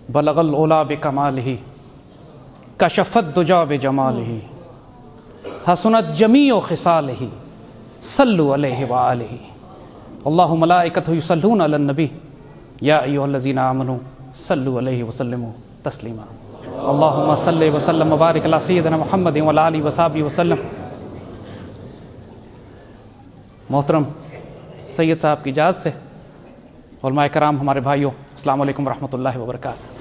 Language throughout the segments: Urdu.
بلغ العلا بکمالہ کشف الدجی بجمالہ حسنت جمیع خصالہ صلوا علیہ وآلہ اللہ ملائکتہ یصلون علی النبی یا ایھا الذین آمنوا صلوا علیہ وسلموا تسلیما اللہم صلی وسلم وبارک علی سیدنا محمد وعلی آلہ وصحبہ وسلم۔ محترم سید صاحب کی اجازت سے علماء کرام، ہمارے بھائیوں، السلام علیکم ورحمۃ اللہ وبرکاتہ۔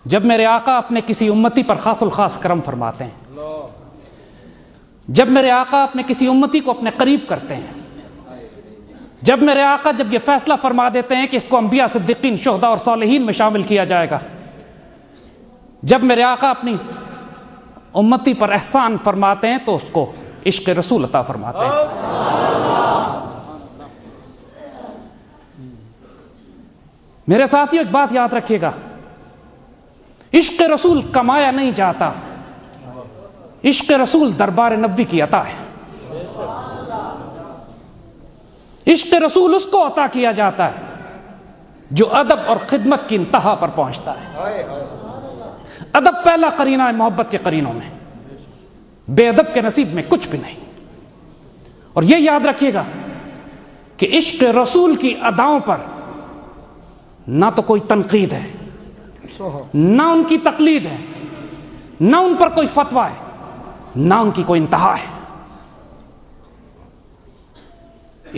جب میرے آقا اپنے کسی امتی پر خاص الخاص کرم فرماتے ہیں، جب میرے آقا اپنے کسی امتی کو اپنے قریب کرتے ہیں، جب میرے آقا جب یہ فیصلہ فرما دیتے ہیں کہ اس کو انبیاء، صدیقین، شہداء اور صالحین میں شامل کیا جائے گا، جب میرے آقا اپنی امتی پر احسان فرماتے ہیں تو اس کو عشق رسول عطا فرماتے ہیں۔ میرے ساتھیوں، ایک بات یاد رکھیے گا، عشق رسول کمایا نہیں جاتا، عشق رسول دربار نبوی کی عطا ہے۔ عشق رسول اس کو عطا کیا جاتا ہے جو ادب اور خدمت کی انتہا پر پہنچتا ہے۔ ادب پہلا قرینہ ہے محبت کے قرینوں میں، بے ادب کے نصیب میں کچھ بھی نہیں۔ اور یہ یاد رکھیے گا کہ عشق رسول کی اداؤں پر نہ تو کوئی تنقید ہے، نہ ان کی تقلید ہے، نہ ان پر کوئی فتویٰ ہے، نہ ان کی کوئی انتہا ہے۔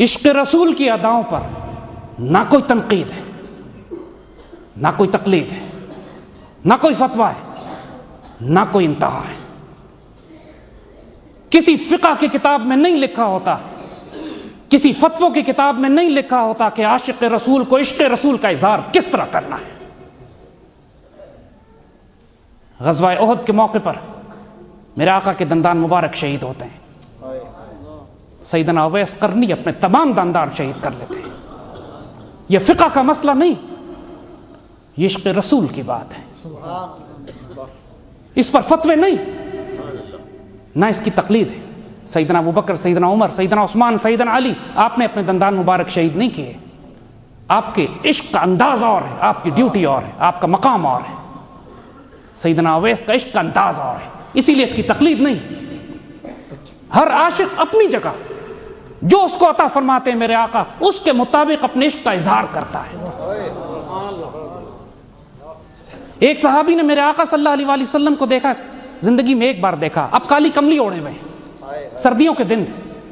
عشق رسول کی اداؤں پر نہ کوئی تنقید ہے، نہ کوئی تقلید ہے، نہ کوئی فتویٰ ہے، نہ کوئی انتہا ہے۔ کسی فقہ کی کتاب میں نہیں لکھا ہوتا، کسی فتووں کی کتاب میں نہیں لکھا ہوتا کہ عاشق رسول کو عشق رسول کا اظہار کس طرح کرنا ہے۔ غزوہ احد کے موقع پر میرے آقا کے دندان مبارک شہید ہوتے ہیں، سیدنا اویس قرنی اپنے تمام دندان شہید کر لیتے ہیں۔ یہ فقہ کا مسئلہ نہیں، یہ عشق رسول کی بات ہے۔ اس پر فتوے نہیں، نہ اس کی تقلید ہے۔ سیدنا ابوبکر، سیدنا عمر، سیدنا عثمان، سیدنا علی، آپ نے اپنے دندان مبارک شہید نہیں کیے۔ آپ کے عشق کا انداز اور ہے، آپ کی ڈیوٹی اور ہے، آپ کا مقام اور ہے۔ سیدنا اویس کا عشق کا انداز اور ہے، اسی لیے اس کی تقلید نہیں۔ ہر عاشق اپنی جگہ جو اس کو عطا فرماتے ہیں میرے آقا، اس کے مطابق اپنے عشق کا اظہار کرتا ہے۔ ایک صحابی نے میرے آقا صلی اللہ علیہ وسلم کو دیکھا، زندگی میں ایک بار دیکھا، اب کالی کملی اوڑھے ہوئے، سردیوں کے دن۔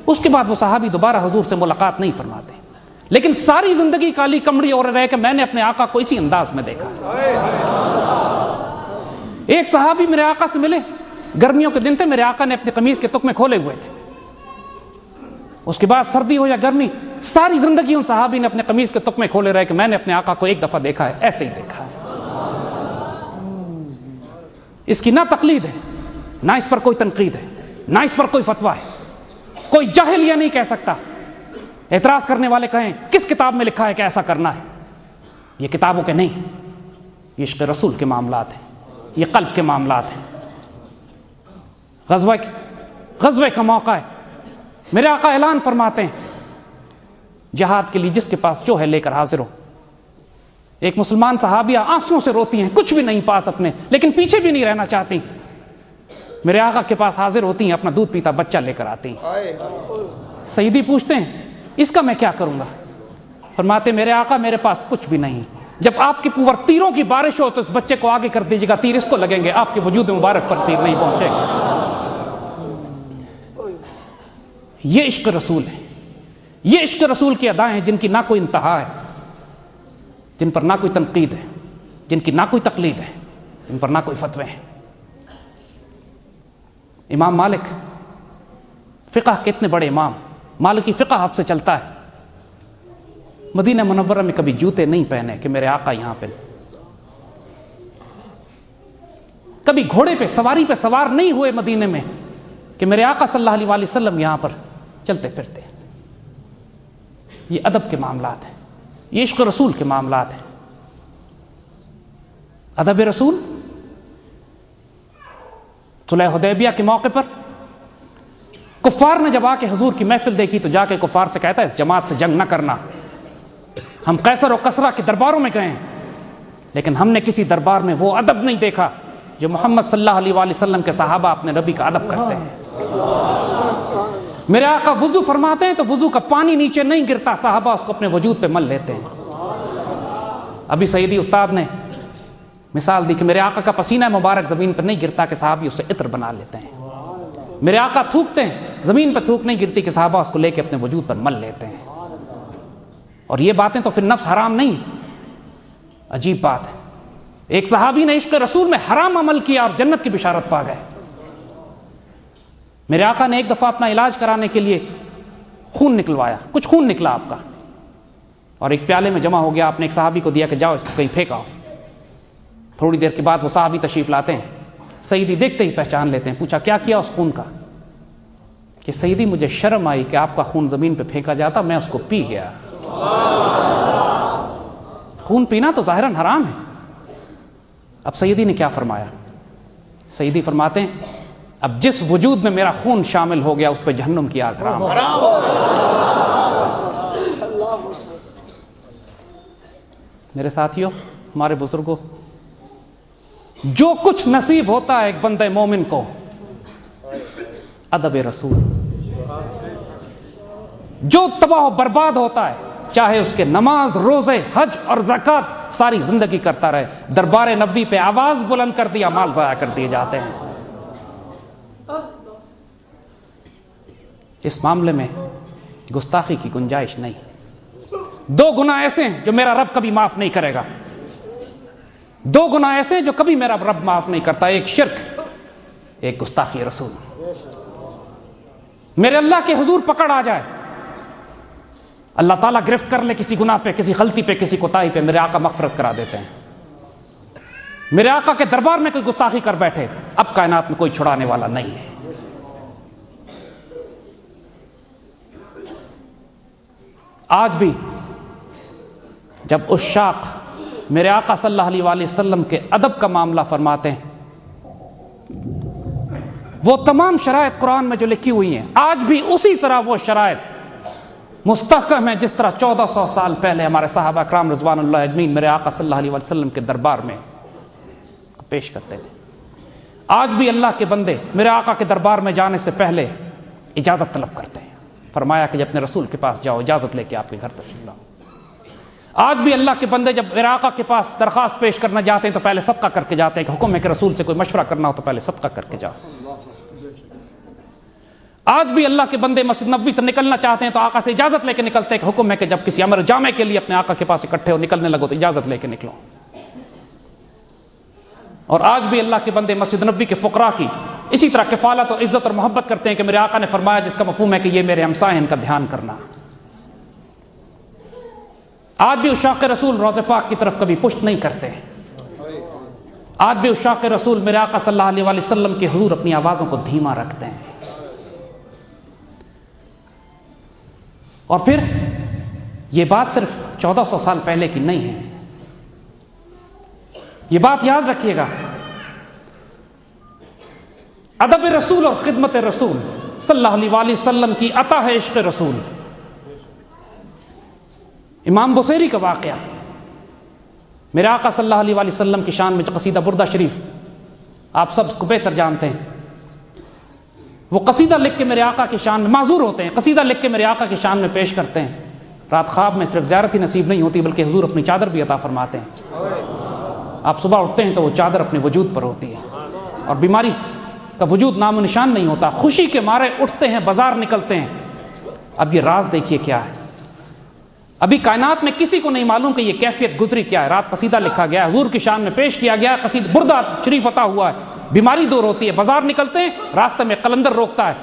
اس کے بعد وہ صحابی دوبارہ حضور سے ملاقات نہیں فرماتے، لیکن ساری زندگی کالی کملی اوڑھے رہے کہ میں نے اپنے آقا کو اسی انداز میں دیکھا۔ ایک صحابی میرے آقا سے ملے، گرمیوں کے دن تھے، میرے آقا نے اپنی قمیض کے تکمے کھولے ہوئے تھے۔ اس کے بعد سردی ہو یا گرمی، ساری زندگی ان صحابی نے اپنے قمیض کے تکمے کھولے رہے کہ میں نے اپنے آقا کو ایک دفعہ دیکھا ہے، ایسے ہی دیکھا ہے۔ اس کی نہ تقلید ہے، نہ اس پر کوئی تنقید ہے، نہ اس پر کوئی فتویٰ ہے۔ کوئی جاہل یہ نہیں کہہ سکتا، اعتراض کرنے والے کہیں کس کتاب میں لکھا ہے کہ ایسا کرنا ہے۔ یہ کتابوں کے نہیں، یہ عشق رسول کے معاملات ہیں، یہ قلب کے معاملات ہیں۔ غزوے کا موقع ہے، میرے آقا اعلان فرماتے ہیں جہاد کے لیے جس کے پاس جو ہے لے کر حاضر ہو۔ ایک مسلمان صحابیہ آنسوؤں سے روتی ہیں، کچھ بھی نہیں پاس اپنے، لیکن پیچھے بھی نہیں رہنا چاہتی، میرے آقا کے پاس حاضر ہوتی ہیں، اپنا دودھ پیتا بچہ لے کر آتی ہیں۔ سیدی پوچھتے ہیں اس کا میں کیا کروں گا؟ فرماتے میرے آقا میرے پاس کچھ بھی نہیں، جب آپ کے اوپر تیروں کی بارش ہو تو اس بچے کو آگے کر دیجیے گا، تیر اس کو لگیں گے، آپ کے وجود مبارک پر تیر نہیں پہنچے گا۔ یہ عشق رسول ہے، یہ عشق رسول کی ادائیں ہیں جن کی نہ کوئی انتہا ہے، جن پر نہ کوئی تنقید ہے، جن کی نہ کوئی تقلید ہے، جن پر نہ کوئی فتوے ہیں۔ امام مالک، فقہ کے اتنے بڑے امام، مالکی فقہ آپ سے چلتا ہے، مدینہ منورہ میں کبھی جوتے نہیں پہنے کہ میرے آقا یہاں پہ، کبھی گھوڑے پہ سواری پہ سوار نہیں ہوئے مدینے میں کہ میرے آقا صلی اللہ علیہ وسلم یہاں پر چلتے پھرتے۔ یہ ادب کے معاملات ہیں، یہ عشق رسول کے معاملات ہیں۔ ادب رسول صلح حدیبیہ کے موقع پر کفار نے جب آ کے حضور کی محفل دیکھی تو جا کے کفار سے کہتا ہے اس جماعت سے جنگ نہ کرنا. ہم قیصر و کسریٰ کے درباروں میں گئے ہیں لیکن ہم نے کسی دربار میں وہ ادب نہیں دیکھا جو محمد صلی اللہ علیہ وآلہ وسلم کے صحابہ اپنے نبی کا ادب کرتے ہیں. میرے آقا وضو فرماتے ہیں تو وضو کا پانی نیچے نہیں گرتا, صحابہ اس کو اپنے وجود پہ مل لیتے ہیں. ابھی سیدی استاد نے مثال دی کہ میرے آقا کا پسینہ مبارک زمین پر نہیں گرتا کہ صحابی اسے عطر بنا لیتے ہیں. میرے آقا تھوکتے ہیں, زمین پہ تھوک نہیں گرتی کہ صحابہ اس کو لے کے اپنے وجود پر مل لیتے ہیں. اور یہ باتیں تو پھر نفس حرام نہیں. عجیب بات ہے, ایک صحابی نے عشق رسول میں حرام عمل کیا اور جنت کی بشارت پا گئے. میرے آقا نے ایک دفعہ اپنا علاج کرانے کے لیے خون نکلوایا, کچھ خون نکلا آپ کا, اور ایک پیالے میں جمع ہو گیا. آپ نے ایک صحابی کو دیا کہ جاؤ اس کو کہیں پھینکاؤ. تھوڑی دیر کے بعد وہ صحابی تشریف لاتے ہیں, سیدی دیکھتے ہی پہچان لیتے ہیں. پوچھا کیا کیا اس خون کا؟ کہ سیدی مجھے شرم آئی کہ آپ کا خون زمین پہ پھینکا جاتا, میں اس کو پی گیا. خون پینا تو ظاہراً حرام ہے. اب سیدی نے کیا فرمایا؟ سیدی فرماتے ہیں اب جس وجود میں میرا خون شامل ہو گیا اس پہ جہنم کی آگ حرام ہے. میرے ساتھیوں, ہمارے بزرگوں, جو کچھ نصیب ہوتا ہے ایک بندے مومن کو ادب رسول, جو تباہ و برباد ہوتا ہے چاہے اس کے نماز, روزے, حج اور زکوٰۃ ساری زندگی کرتا رہے, دربار نبوی پہ آواز بلند کر دیا مال ضائع کر دیے جاتے ہیں. اس معاملے میں گستاخی کی گنجائش نہیں. دو گناہ ایسے ہیں جو میرا رب کبھی معاف نہیں کرے گا, دو گناہ ایسے ہیں جو کبھی میرا رب معاف نہیں کرتا, ایک شرک, ایک گستاخی رسول. میرے اللہ کے حضور پکڑ آ جائے, اللہ تعالیٰ گرفت کر لے کسی گناہ پہ, کسی غلطی پہ, کسی کوتاہی پہ, میرے آقا مغفرت کرا دیتے ہیں. میرے آقا کے دربار میں کوئی گستاخی کر بیٹھے, اب کائنات میں کوئی چھڑانے والا نہیں ہے. آج بھی جب عشاق میرے آقا صلی اللہ علیہ وآلہ وسلم کے ادب کا معاملہ فرماتے ہیں, وہ تمام شرائط قرآن میں جو لکھی ہوئی ہیں آج بھی اسی طرح وہ شرائط مستحکم ہیں جس طرح 1400 سال پہلے ہمارے صحابہ کرام رضوان اللہ اجمعین میرے آقا صلی اللہ علیہ وسلم کے دربار میں پیش کرتے تھے. آج بھی اللہ کے بندے میرے آقا کے دربار میں جانے سے پہلے اجازت طلب کرتے ہیں. فرمایا کہ جب اپنے رسول کے پاس جاؤ اجازت لے کے آپ کے گھر تشریف لاؤ. آج بھی اللہ کے بندے جب میرے آقا کے پاس درخواست پیش کرنا جاتے ہیں تو پہلے صدقہ کر کے جاتے ہیں, کہ حکم ہے کہ رسول سے کوئی مشورہ کرنا ہو تو پہلے صدقہ کر کے جاؤ. آج بھی اللہ کے بندے مسجد نبوی سے نکلنا چاہتے ہیں تو آقا سے اجازت لے کے نکلتے ہیں, کہ حکم ہے کہ جب کسی امر جامع کے لیے اپنے آقا کے پاس اکٹھے ہو نکلنے لگو تو اجازت لے کے نکلو. اور آج بھی اللہ کے بندے مسجد نبوی کے فقراء کی اسی طرح کفالت اور عزت اور محبت کرتے ہیں کہ میرے آقا نے فرمایا جس کا مفہوم ہے کہ یہ میرے ہمسائے ہیں, ان کا دھیان کرنا. آج بھی عشاق رسول روضہ پاک کی طرف کبھی پشت نہیں کرتے. آج بھی عشاق رسول میرے آقا صلی اللہ علیہ وآلہ وسلم کے حضور اپنی آوازوں کو دھیما رکھتے ہیں. اور پھر یہ بات صرف 1400 سال پہلے کی نہیں ہے, یہ بات یاد رکھیے گا, ادب رسول اور خدمت رسول صلی اللہ علیہ وآلہ وسلم کی عطا ہے عشق رسول. امام بصیری کا واقعہ, میرے آقا صلی اللہ علیہ وآلہ وسلم کی شان میں جو قصیدہ بردہ شریف آپ سب اس کو بہتر جانتے ہیں, وہ قصیدہ لکھ کے میرے آقا کی شان میں معذور ہوتے ہیں, قصیدہ لکھ کے میرے آقا کی شان میں پیش کرتے ہیں. رات خواب میں صرف زیارت ہی نصیب نہیں ہوتی بلکہ حضور اپنی چادر بھی عطا فرماتے ہیں. آپ صبح اٹھتے ہیں تو وہ چادر اپنے وجود پر ہوتی ہے, اور بیماری کا وجود نام و نشان نہیں ہوتا. خوشی کے مارے اٹھتے ہیں, بازار نکلتے ہیں. اب یہ راز دیکھیے کیا ہے, ابھی کائنات میں کسی کو نہیں معلوم کہ یہ کیفیت گزری کیا ہے. رات قصیدہ لکھا گیا, حضور کی شان میں پیش کیا گیا, قصیدہ بردہ شریف عطا ہوا ہے, بیماری دور ہوتی ہے, بازار نکلتے ہیں, راستے میں قلندر روکتا ہے.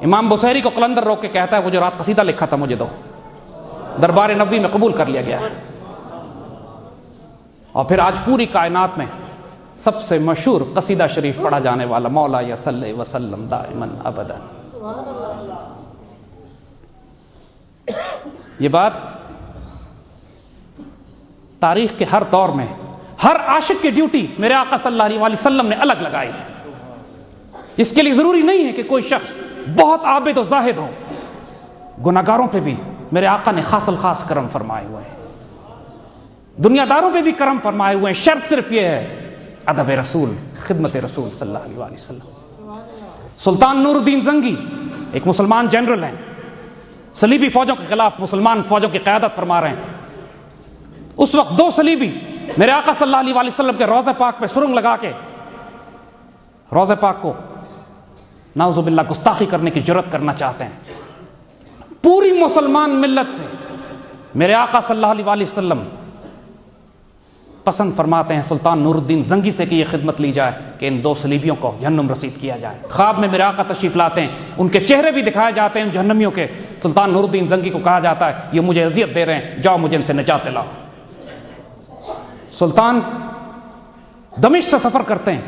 امام بصیری کو قلندر روک کے کہتا ہے وہ جو رات قصیدہ لکھا تھا مجھے دو. دربار نبوی میں قبول کر لیا گیا ہے. اور پھر آج پوری کائنات میں سب سے مشہور قصیدہ شریف پڑھا جانے والا مولا یا صلی وسلم دائما ابدا. یہ بات تاریخ کے ہر دور میں ہر عاشق کی ڈیوٹی میرے آقا صلی اللہ علیہ وسلم نے الگ لگائی ہے. اس کے لیے ضروری نہیں ہے کہ کوئی شخص بہت عابد و زاہد ہوں، گناہگاروں پہ بھی میرے آقا نے خاص الخاص کرم فرمائے ہوئے ہیں، دنیا داروں پہ بھی کرم فرمائے ہوئے ہیں۔ شرط صرف یہ ہے ادب رسول، خدمت رسول صلی اللہ علیہ وسلم۔ سلطان نور الدین زنگی ایک مسلمان جنرل ہیں، صلیبی فوجوں کے خلاف مسلمان فوجوں کی قیادت فرما رہے ہیں۔ اس وقت دو صلیبی میرے آقا صلی اللہ علیہ وسلم کے روضہ پاک پہ سرنگ لگا کے روضہ پاک کو نعوذ باللہ گستاخی کرنے کی جرات کرنا چاہتے ہیں۔ پوری مسلمان ملت سے میرے آقا صلی اللہ علیہ وسلم پسند فرماتے ہیں سلطان نور الدین زنگی سے کہ یہ خدمت لی جائے کہ ان دو صلیبیوں کو جہنم رسید کیا جائے۔ خواب میں میرے آقا تشریف لاتے ہیں، ان کے چہرے بھی دکھائے جاتے ہیں ان جہنمیوں کے۔ سلطان نور الدین زنگی کو کہا جاتا ہے یہ مجھے اذیت دے رہے ہیں، جاؤ مجھے ان سے نجات دلاؤ۔ سلطان دمشق سے سفر کرتے ہیں،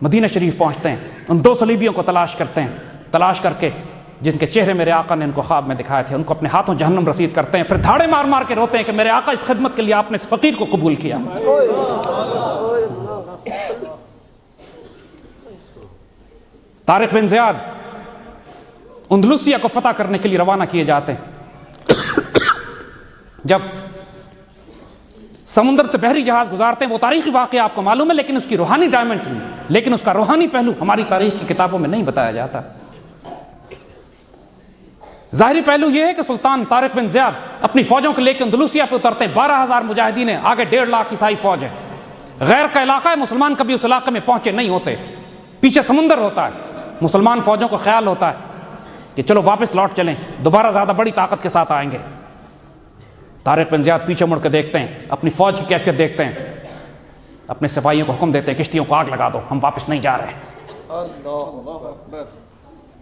مدینہ شریف پہنچتے ہیں، ان دو صلیبیوں کو تلاش کرتے ہیں، تلاش کر کے جن کے چہرے میرے آقا نے ان کو خواب میں دکھائے تھے ان کو اپنے ہاتھوں جہنم رسید کرتے ہیں، پھر دھاڑے مار مار کے روتے ہیں کہ میرے آقا اس خدمت کے لیے آپ نے اس فقیر کو قبول کیا۔ طارق بن زیاد اندلسیہ کو فتح کرنے کے لیے روانہ کیے جاتے ہیں۔ جب سمندر سے بحری جہاز گزارتے ہیں، وہ تاریخی واقعہ آپ کو معلوم ہے، لیکن اس کی روحانی ڈائمنشن، لیکن اس کا روحانی پہلو ہماری تاریخ کی کتابوں میں نہیں بتایا جاتا۔ ظاہری پہلو یہ ہے کہ سلطان طارق بن زیاد اپنی فوجوں کو لے کے اندلسیہ پہ اترتے ہیں، 12,000 مجاہدین ہیں، آگے 1.5 لاکھ عیسائی فوج ہے، غیر کا علاقہ ہے، مسلمان کبھی اس علاقے میں پہنچے نہیں ہوتے، پیچھے سمندر ہوتا ہے۔ مسلمان فوجوں کو خیال ہوتا ہے کہ چلو واپس لوٹ چلیں، دوبارہ زیادہ بڑی طاقت کے ساتھ آئیں گے۔ طارق بن زیاد پیچھے مڑ کے دیکھتے ہیں، اپنی فوج کی کیفیت دیکھتے ہیں، اپنے سپاہیوں کو حکم دیتے ہیں کشتیوں کو آگ لگا دو، ہم واپس نہیں جا رہے۔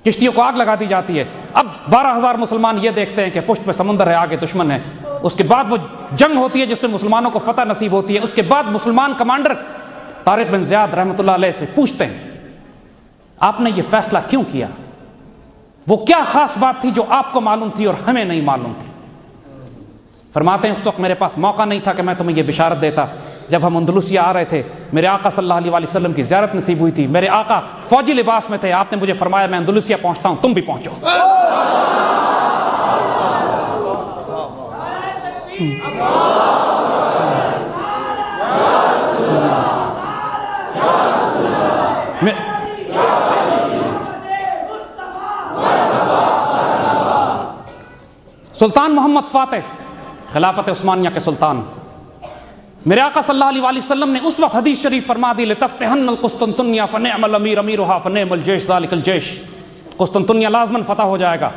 کشتیوں کو آگ لگا دی جاتی ہے۔ اب 12,000 مسلمان یہ دیکھتے ہیں کہ پشت پہ سمندر ہے، آگے دشمن ہے۔ اس کے بعد وہ جنگ ہوتی ہے جس میں مسلمانوں کو فتح نصیب ہوتی ہے۔ اس کے بعد مسلمان کمانڈر طارق بن زیاد رحمۃ اللہ علیہ سے پوچھتے ہیں آپ نے یہ فیصلہ کیوں کیا؟ وہ کیا خاص بات تھی جو آپ کو معلوم تھی اور ہمیں نہیں معلوم تھی؟ فرماتے ہیں اس وقت میرے پاس موقع نہیں تھا کہ میں تمہیں یہ بشارت دیتا۔ جب ہم اندلسیہ آ رہے تھے، میرے آقا صلی اللہ علیہ وسلم کی زیارت نصیب ہوئی تھی، میرے آقا فوجی لباس میں تھے، آپ نے مجھے فرمایا میں اندلسیہ پہنچتا ہوں، تم بھی پہنچو۔ سلطان محمد فاتح خلافت عثمانیہ کے سلطان، میرے آقا صلی اللہ علیہ وسلم نے اس وقت حدیث شریف فرما دی لتفتحن القسطنطنیہ فنعم الامیر امیرھا فنعم الجیش ذالک الجیش، قسطنطنیہ لازماً فتح ہو جائے گا،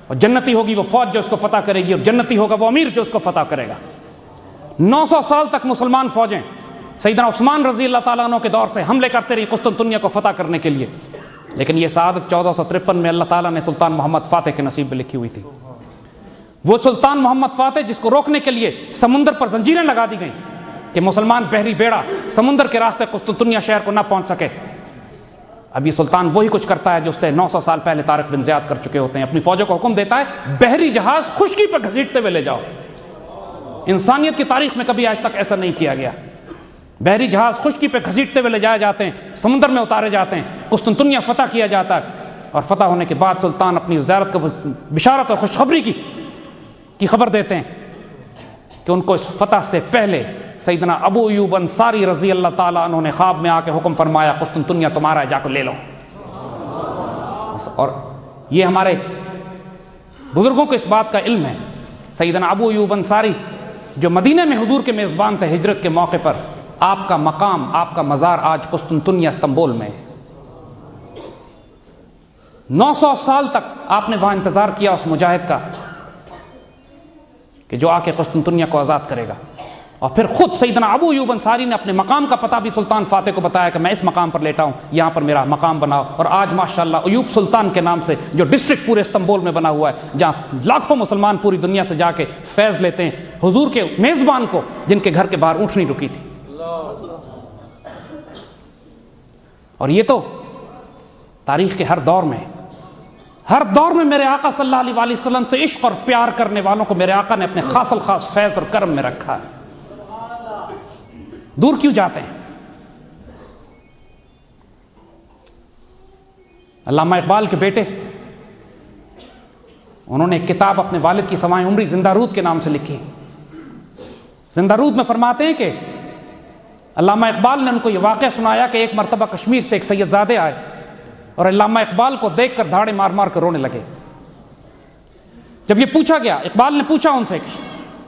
اور جنتی ہوگی وہ فوج جو اس کو فتح کرے گی، اور جنتی ہوگا وہ امیر جو اس کو فتح کرے گا۔ 900 سال تک مسلمان فوجیں سیدنا عثمان رضی اللہ تعالیٰ عنہ کے دور سے حملے کرتے رہی قسطنطنیہ کو فتح کرنے کے لیے، لیکن یہ سعادت 1453 میں اللہ تعالیٰ نے سلطان محمد فاتح کے نصیب میں لکھی ہوئی تھی۔ وہ سلطان محمد فاتح جس کو روکنے کے لیے سمندر پر زنجیریں لگا دی گئیں کہ مسلمان بحری بیڑا سمندر کے راستے قسطنطنیہ شہر کو نہ پہنچ سکے، اب یہ سلطان وہی کچھ کرتا ہے جو اس سے 900 سال پہلے طارق بن زیاد کر چکے ہوتے ہیں۔ اپنی فوجوں کو حکم دیتا ہے بحری جہاز خشکی پہ گھسیٹتے ہوئے لے جاؤ۔ انسانیت کی تاریخ میں کبھی آج تک ایسا نہیں کیا گیا۔ بحری جہاز خشکی پہ گھسیٹتے ہوئے لے جائے جاتے ہیں، سمندر میں اتارے جاتے ہیں، قسطنطنیہ فتح کیا جاتا ہے، اور فتح ہونے کے بعد سلطان اپنی زیارت کو بشارت اور خوشخبری کی خبر دیتے ہیں کہ ان کو اس فتح سے پہلے سیدنا ابو ایوب انصاری رضی اللہ تعالیٰ عنہ نے خواب میں آ کے حکم فرمایا قسطنطنیہ تمہارا ہے، جا کو لے لو۔ اور یہ ہمارے بزرگوں کو اس بات کا علم ہے۔ سیدنا ابو ایوب انصاری جو مدینہ میں حضور کے میزبان تھے ہجرت کے موقع پر، آپ کا مقام، آپ کا مزار آج قسطنطنیہ استنبول میں 900 سال تک آپ نے وہاں انتظار کیا اس مجاہد کا کہ جو آ کے قسطنطنیہ کو آزاد کرے گا، اور پھر خود سیدنا ابو ایوب انصاری نے اپنے مقام کا پتہ بھی سلطان فاتح کو بتایا کہ میں اس مقام پر لیٹا ہوں، یہاں پر میرا مقام بناؤ۔ اور آج ماشاءاللہ ایوب سلطان کے نام سے جو ڈسٹرکٹ پورے استنبول میں بنا ہوا ہے، جہاں لاکھوں مسلمان پوری دنیا سے جا کے فیض لیتے ہیں حضور کے میزبان کو جن کے گھر کے باہر اونٹنی رکی تھی۔ اور یہ تو تاریخ کے ہر دور میں میرے آقا صلی اللہ علیہ وسلم سے عشق اور پیار کرنے والوں کو میرے آقا نے اپنے خاص الخاص فیض اور کرم میں رکھا ہے۔ دور کیوں جاتے ہیں؟ علامہ اقبال کے بیٹے انہوں نے ایک کتاب اپنے والد کی سوائے عمری زندہ رود کے نام سے لکھی. زندہ رود میں فرماتے ہیں کہ علامہ اقبال نے ان کو یہ واقعہ سنایا کہ ایک مرتبہ کشمیر سے ایک سید زادے آئے اور علامہ اقبال کو دیکھ کر دھاڑے مار مار کر رونے لگے. جب یہ پوچھا گیا، اقبال نے پوچھا ان سے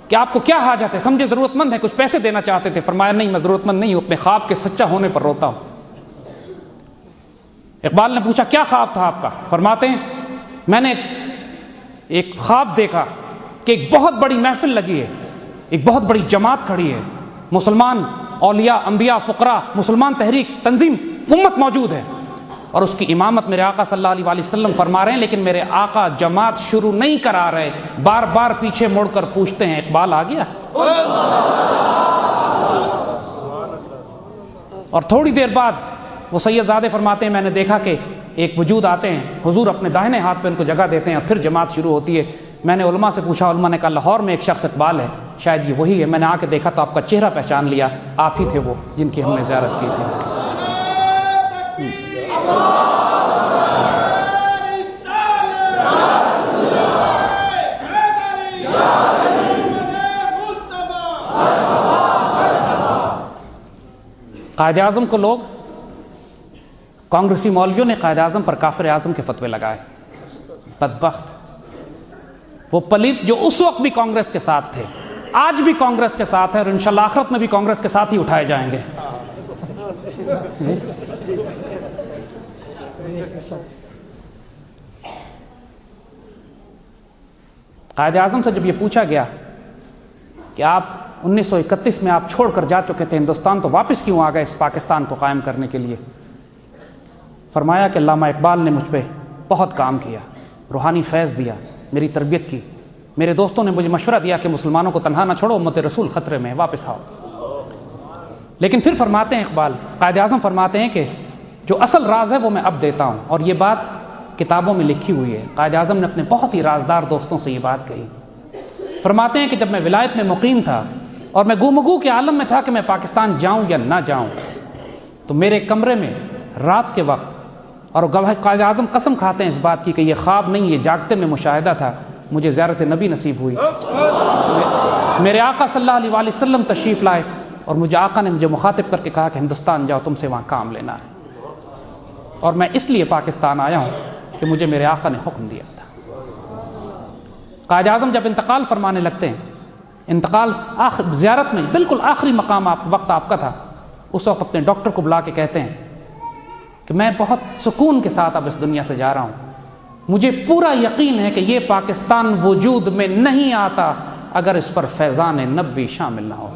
کہ آپ کو کیا حاجت ہے، سمجھے ضرورت مند ہے، کچھ پیسے دینا چاہتے تھے. فرمایا نہیں، میں ضرورت مند نہیں ہوں، اپنے خواب کے سچا ہونے پر روتا ہوں. اقبال نے پوچھا کیا خواب تھا آپ کا؟ فرماتے ہیں میں نے ایک خواب دیکھا کہ ایک بہت بڑی محفل لگی ہے، ایک بہت بڑی جماعت کھڑی ہے، مسلمان اولیاء، انبیاء، فقراء، مسلمان تحریک، تنظیم، امت موجود ہے، اور اس کی امامت میرے آقا صلی اللہ علیہ وسلم فرما رہے ہیں، لیکن میرے آقا جماعت شروع نہیں کرا رہے، بار بار پیچھے مڑ کر پوچھتے ہیں اقبال آ گیا؟ اور تھوڑی دیر بعد وہ سید زادے فرماتے ہیں میں نے دیکھا کہ ایک وجود آتے ہیں، حضور اپنے داہنے ہاتھ پہ ان کو جگہ دیتے ہیں اور پھر جماعت شروع ہوتی ہے. میں نے علماء سے پوچھا، علماء نے کہا لاہور میں ایک شخص اقبال ہے، شاید یہ وہی ہے. میں نے آ کے دیکھا تو آپ کا چہرہ پہچان لیا، آپ ہی تھے وہ جن کی ہم نے زیارت کی تھی. قائد اعظم کو لوگ، کانگریسی مولویوں نے قائد اعظم پر کافر اعظم کے فتوے لگائے. بدبخت وہ پلیت جو اس وقت بھی کانگریس کے ساتھ تھے، آج بھی کانگریس کے ساتھ ہے، اور انشاءاللہ آخرت میں بھی کانگریس کے ساتھ ہی اٹھائے جائیں گے. قائد اعظم سے جب یہ پوچھا گیا کہ آپ 1931 میں آپ چھوڑ کر جا چکے تھے ہندوستان، تو واپس کیوں آ گئے اس پاکستان کو قائم کرنے کے لیے؟ فرمایا کہ علامہ اقبال نے مجھ پہ بہت کام کیا، روحانی فیض دیا، میری تربیت کی، میرے دوستوں نے مجھے مشورہ دیا کہ مسلمانوں کو تنہا نہ چھوڑو، امت رسول خطرے میں، واپس آؤ. لیکن پھر فرماتے ہیں اقبال، قائد اعظم فرماتے ہیں کہ جو اصل راز ہے وہ میں اب دیتا ہوں، اور یہ بات کتابوں میں لکھی ہوئی ہے. قائد اعظم نے اپنے بہت ہی رازدار دوستوں سے یہ بات کہی. فرماتے ہیں کہ جب میں ولایت میں مقیم تھا اور میں گفتگو کے عالم میں تھا کہ میں پاکستان جاؤں یا نہ جاؤں، تو میرے کمرے میں رات کے وقت، اور قائد اعظم قسم کھاتے ہیں اس بات کی کہ یہ خواب نہیں، یہ جاگتے میں مشاہدہ تھا، مجھے زیارت نبی نصیب ہوئی. میرے آقا صلی اللہ علیہ وسلم تشریف لائے اور مجھے آقا نے مجھے مخاطب کر کے کہا کہ ہندوستان جاؤ، تم سے وہاں کام لینا ہے، اور میں اس لیے پاکستان آیا ہوں کہ مجھے میرے آقا نے حکم دیا تھا. قائد اعظم جب انتقال فرمانے لگتے ہیں، انتقال زیارت میں بالکل آخری مقام وقت آپ کا تھا، اس وقت اپنے ڈاکٹر کو بلا کے کہتے ہیں کہ میں بہت سکون کے ساتھ اب اس دنیا سے جا رہا ہوں، مجھے پورا یقین ہے کہ یہ پاکستان وجود میں نہیں آتا اگر اس پر فیضان نبوی شامل نہ ہو.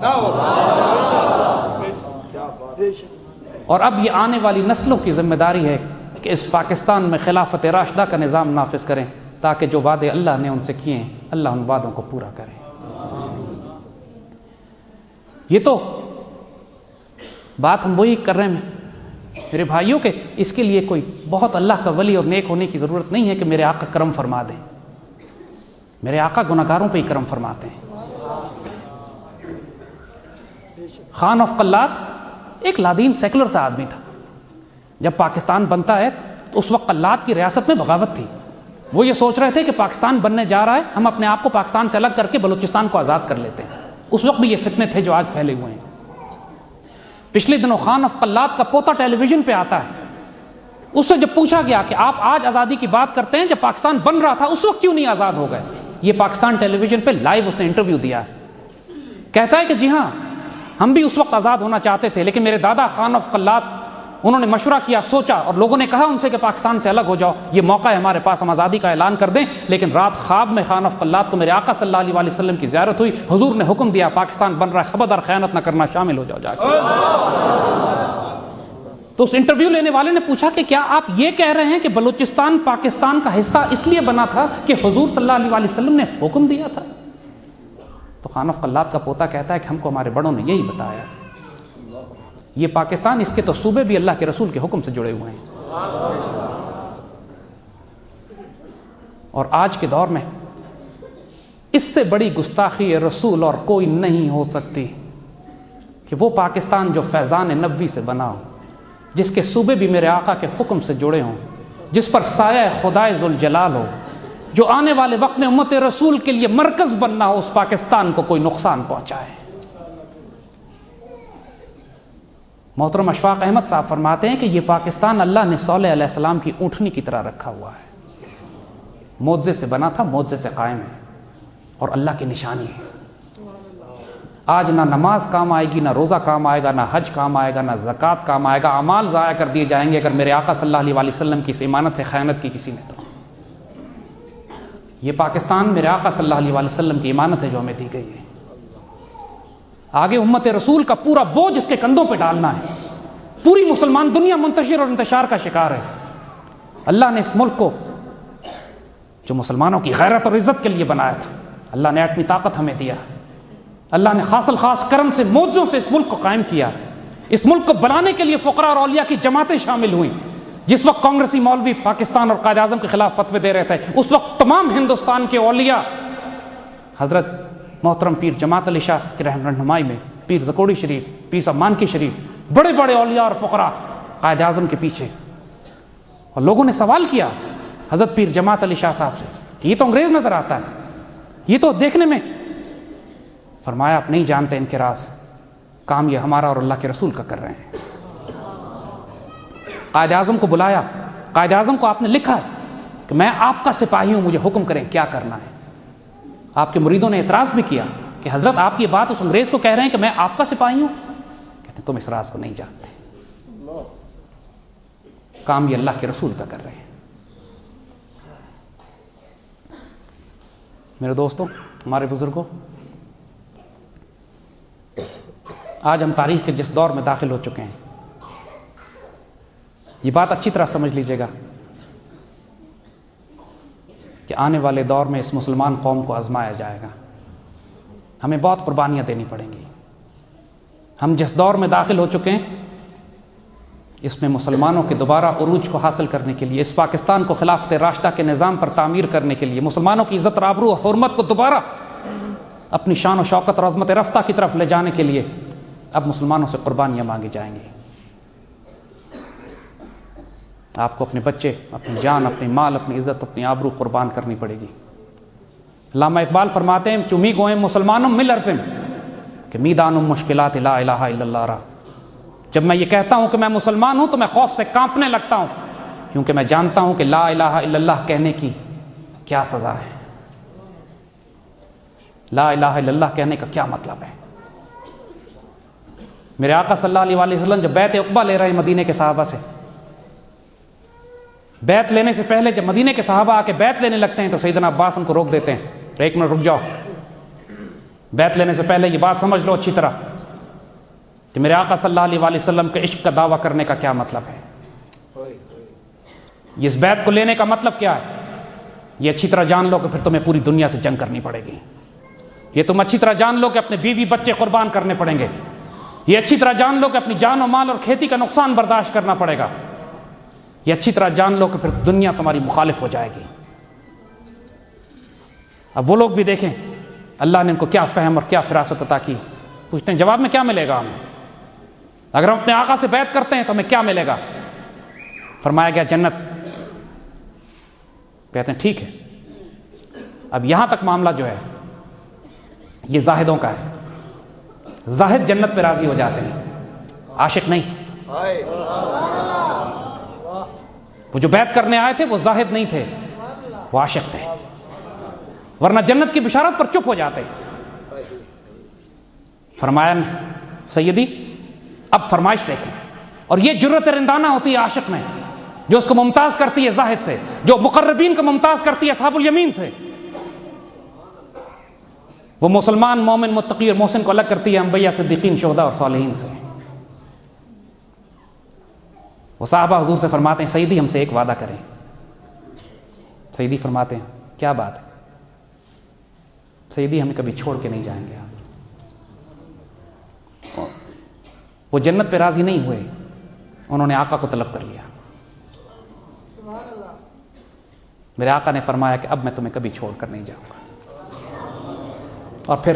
اور اب یہ آنے والی نسلوں کی ذمہ داری ہے کہ اس پاکستان میں خلافت راشدہ کا نظام نافذ کریں، تاکہ جو وعدے اللہ نے ان سے کیے ہیں اللہ ان وعدوں کو پورا کرے. یہ تو بات ہم وہی کر رہے ہیں میرے بھائیوں کہ اس کے لیے کوئی بہت اللہ کا ولی اور نیک ہونے کی ضرورت نہیں ہے کہ میرے آقا کرم فرما دیں. میرے آقا گناہگاروں پہ ہی کرم فرماتے ہیں. خان آف قلات ایک لادین سیکولر سا آدمی تھا. جب پاکستان بنتا ہے تو اس وقت قلات کی ریاست میں بغاوت تھی. وہ یہ سوچ رہے تھے کہ پاکستان بننے جا رہا ہے، ہم اپنے آپ کو پاکستان سے الگ کر کے بلوچستان کو آزاد کر لیتے ہیں. اس وقت بھی یہ فتنے تھے جو آج پھیلے ہوئے ہیں. پچھلے دنوں خان آف قلات کا پوتا ٹیلی ویژن پہ آتا ہے. اس سے جب پوچھا گیا کہ آپ آج آزادی کی بات کرتے ہیں، جب پاکستان بن رہا تھا اس وقت کیوں نہیں آزاد ہو گئے؟ یہ پاکستان ٹیلی ویژن پہ لائیو اس نے انٹرویو دیا ہے. کہتا ہے کہ جی ہاں، ہم بھی اس وقت آزاد ہونا چاہتے تھے، لیکن میرے دادا خان آف قلات انہوں نے مشورہ کیا، سوچا، اور لوگوں نے کہا ان سے کہ پاکستان سے الگ ہو جاؤ، یہ موقع ہے ہمارے پاس، ہم آزادی کا اعلان کر دیں. لیکن رات خواب میں خان آف قلات کو میرے آقا صلی اللہ علیہ وسلم کی زیارت ہوئی. حضور نے حکم دیا پاکستان بن رہا ہے، خبردار خیانت نہ کرنا، شامل ہو جاؤ جا کے. تو اس انٹرویو لینے والے نے پوچھا کہ کیا آپ یہ کہہ رہے ہیں کہ بلوچستان پاکستان کا حصہ اس لیے بنا تھا کہ حضور صلی اللہ علیہ وسلم نے حکم دیا تھا؟ تو خان آف قلات کا پوتا کہتا ہے کہ ہم کو ہمارے بڑوں نے یہی بتایا. یہ پاکستان، اس کے تو صوبے بھی اللہ کے رسول کے حکم سے جڑے ہوئے ہیں. اور آج کے دور میں اس سے بڑی گستاخی رسول اور کوئی نہیں ہو سکتی کہ وہ پاکستان جو فیضان نبوی سے بنا ہو، جس کے صوبے بھی میرے آقا کے حکم سے جڑے ہوں، جس پر سایہ خدائے ذوالجلال ہو، جو آنے والے وقت میں امت رسول کے لیے مرکز بننا ہو، اس پاکستان کو کوئی نقصان پہنچائے۔ محترم اشفاق احمد صاحب فرماتے ہیں کہ یہ پاکستان اللہ نے صالح علیہ السلام کی اونٹنی کی طرح رکھا ہوا ہے، معجزے سے بنا تھا، معجزے سے قائم ہے اور اللہ کی نشانی ہے۔ آج نہ نماز کام آئے گی، نہ روزہ کام آئے گا، نہ حج کام آئے گا، نہ زکوٰۃ کام آئے گا، اعمال ضائع کر دیے جائیں گے اگر میرے آقا صلی اللہ علیہ وسلم کی اس امانت سے خیانت کی کسی نے۔ تو یہ پاکستان میرے آقا صلی اللہ علیہ وسلم کی امانت ہے جو ہمیں دی گئی ہے۔ آگے امت رسول کا پورا بوجھ اس کے کندھوں پہ ڈالنا ہے۔ پوری مسلمان دنیا منتشر اور انتشار کا شکار ہے۔ اللہ نے اس ملک کو جو مسلمانوں کی غیرت اور عزت کے لیے بنایا تھا، اللہ نے ایٹمی طاقت ہمیں دیا، اللہ نے خاص الخاص کرم سے معجزوں سے اس ملک کو قائم کیا۔ اس ملک کو بنانے کے لیے فقراء اور اولیاء کی جماعتیں شامل ہوئیں۔ جس وقت کانگریسی مولوی پاکستان اور قائد اعظم کے خلاف فتوے دے رہے تھے، اس وقت تمام ہندوستان کے اولیاء حضرت محترم پیر جماعت علی شاہ کی رہنمائی میں، پیر زکوڑی شریف، پیر صاحب مانکی شریف، بڑے بڑے اولیاء اور فقراء قائد اعظم کے پیچھے، اور لوگوں نے سوال کیا حضرت پیر جماعت علی شاہ صاحب سے کہ یہ تو انگریز نظر آتا ہے، یہ تو دیکھنے میں، فرمایا آپ نہیں جانتے ان کے راز، کام یہ ہمارا اور اللہ کے رسول کا کر رہے ہیں۔ قائد اعظم کو بلایا، قائد اعظم کو آپ نے لکھا ہے کہ میں آپ کا سپاہی ہوں، مجھے حکم کریں کیا کرنا ہے۔ آپ کے مریدوں نے اعتراض بھی کیا کہ حضرت آپ یہ بات اس انگریز کو کہہ رہے ہیں کہ میں آپ کا سپاہی ہوں، کہتے تم اس راز کو نہیں جانتے، کام یہ اللہ کے رسول کا کر رہے ہیں۔ میرے دوستوں، ہمارے بزرگوں، آج ہم تاریخ کے جس دور میں داخل ہو چکے ہیں، یہ بات اچھی طرح سمجھ لیجیے گا کہ آنے والے دور میں اس مسلمان قوم کو آزمایا جائے گا، ہمیں بہت قربانیاں دینی پڑیں گی۔ ہم جس دور میں داخل ہو چکے ہیں، اس میں مسلمانوں کے دوبارہ عروج کو حاصل کرنے کے لیے، اس پاکستان کو خلافت راشدہ کے نظام پر تعمیر کرنے کے لیے، مسلمانوں کی عزت اور آبرو و حرمت کو دوبارہ اپنی شان و شوکت اور عظمت رفتہ کی طرف لے جانے کے لیے اب مسلمانوں سے قربانیاں مانگی جائیں گی۔ آپ کو اپنے بچے، اپنی جان، اپنی مال، اپنی عزت، اپنی آبرو قربان کرنی پڑے گی۔ علامہ اقبال فرماتے ہیں چمی گوئیں مسلمانوں مل ارزم کہ میدانم مشکلات لا الہ الا اللہ را۔ جب میں یہ کہتا ہوں کہ میں مسلمان ہوں تو میں خوف سے کانپنے لگتا ہوں، کیونکہ میں جانتا ہوں کہ لا الہ الا اللہ کہنے کی کیا سزا ہے، لا الہ الا اللہ کہنے کا کیا مطلب ہے۔ میرے آقا صلی اللہ علیہ وسلم جب بیعت عقبہ لے رہے ہیں مدینے کے صحابہ سے، بیعت لینے سے پہلے جب مدینے کے صحابہ آ کے بیعت لینے لگتے ہیں تو سیدنا عباس ان کو روک دیتے ہیں، ایک منٹ رک جاؤ، بیعت لینے سے پہلے یہ بات سمجھ لو اچھی طرح کہ میرے آقا صلی اللہ علیہ وسلم کے عشق کا دعویٰ کرنے کا کیا مطلب ہے، اس بیعت کو لینے کا مطلب کیا ہے، یہ اچھی طرح جان لو کہ پھر تمہیں پوری دنیا سے جنگ کرنی پڑے گی، یہ تم اچھی طرح جان لو کہ اپنے بیوی بچے قربان کرنے پڑیں گے، یہ اچھی طرح جان لو کہ اپنی جان و مال اور کھیتی کا نقصان برداشت کرنا پڑے گا، یہ اچھی طرح جان لو کہ پھر دنیا تمہاری مخالف ہو جائے گی۔ اب وہ لوگ بھی دیکھیں اللہ نے ان کو کیا فہم اور کیا فراست عطا کی، پوچھتے ہیں جواب میں کیا ملے گا ہمیں، اگر ہم اپنے آقا سے بیعت کرتے ہیں تو ہمیں کیا ملے گا، فرمایا گیا جنت۔ کہتے ہیں ٹھیک ہے، اب یہاں تک معاملہ جو ہے یہ زاہدوں کا ہے، زاہد جنت پہ راضی ہو جاتے ہیں، عاشق نہیں۔ وہ جو بیعت کرنے آئے تھے وہ زاہد نہیں تھے، وہ عاشق تھے، ورنہ جنت کی بشارت پر چپ ہو جاتے۔ فرمایا سیدی اب فرمائش دیکھیں، اور یہ جرت رندانہ ہوتی ہے عاشق میں، جو اس کو ممتاز کرتی ہے زاہد سے، جو مقربین کو ممتاز کرتی ہے اصحاب الیمین سے، وہ مسلمان مومن متقی اور محسن کو الگ کرتی ہے انبیاء صدیقین شہداء اور صالحین سے۔ وہ صحابہ حضور سے فرماتے ہیں سیدی ہم سے ایک وعدہ کریں، سیدی فرماتے ہیں کیا بات ہے، سیدی ہمیں کبھی چھوڑ کے نہیں جائیں گے آپ۔ وہ جنت پہ راضی نہیں ہوئے، انہوں نے آقا کو طلب کر لیا۔ میرے آقا نے فرمایا کہ اب میں تمہیں کبھی چھوڑ کر نہیں جاؤں گا، اور پھر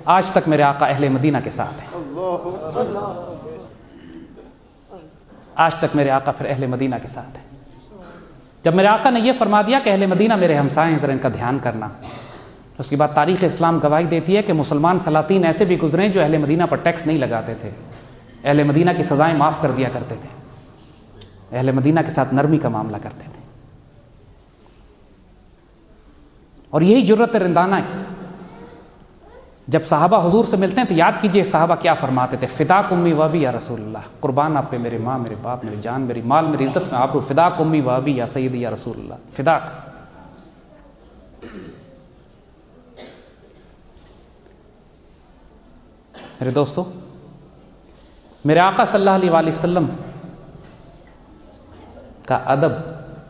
آج تک میرے آقا اہل مدینہ کے ساتھ ہیں، آج تک میرے آقا پھر اہل مدینہ کے ساتھ ہیں۔ جب میرے آقا نے یہ فرما دیا کہ اہل مدینہ میرے ہمسائے ہیں، ذرا ان کا دھیان کرنا، اس کے بعد تاریخ اسلام گواہی دیتی ہے کہ مسلمان سلاطین ایسے بھی گزرے ہیں جو اہل مدینہ پر ٹیکس نہیں لگاتے تھے، اہل مدینہ کی سزائیں معاف کر دیا کرتے تھے، اہل مدینہ کے ساتھ نرمی کا معاملہ کرتے تھے. اور یہی جرأت رندانہ ہے. جب صحابہ حضور سے ملتے ہیں تو یاد کیجئے صحابہ کیا فرماتے تھے، فداک امی و ابی یا رسول اللہ، قربان آپ پہ میرے ماں، میرے باپ، میری جان، میری مال، میری عزت میں آبرو، فداک امی و ابی یا سیدی یا رسول اللہ، فداک. میرے دوستو، میرے آقا صلی اللہ علیہ وآلہ وسلم کا ادب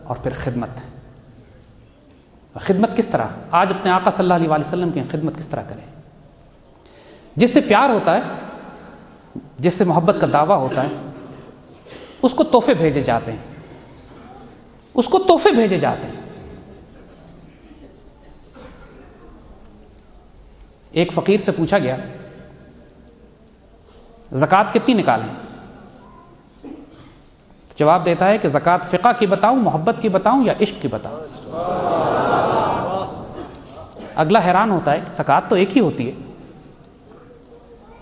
اور پھر خدمت. خدمت کس طرح؟ آج اپنے آقا صلی اللہ علیہ وآلہ وسلم کی خدمت کس طرح کریں؟ جس سے پیار ہوتا ہے، جس سے محبت کا دعویٰ ہوتا ہے، اس کو تحفے بھیجے جاتے ہیں، اس کو تحفے بھیجے جاتے ہیں. ایک فقیر سے پوچھا گیا زکوٰۃ کتنی نکالیں؟ جواب دیتا ہے کہ زکوٰۃ فقہ کی بتاؤں، محبت کی بتاؤں یا عشق کی بتاؤں؟ اگلا حیران ہوتا ہے، زکوٰۃ تو ایک ہی ہوتی ہے.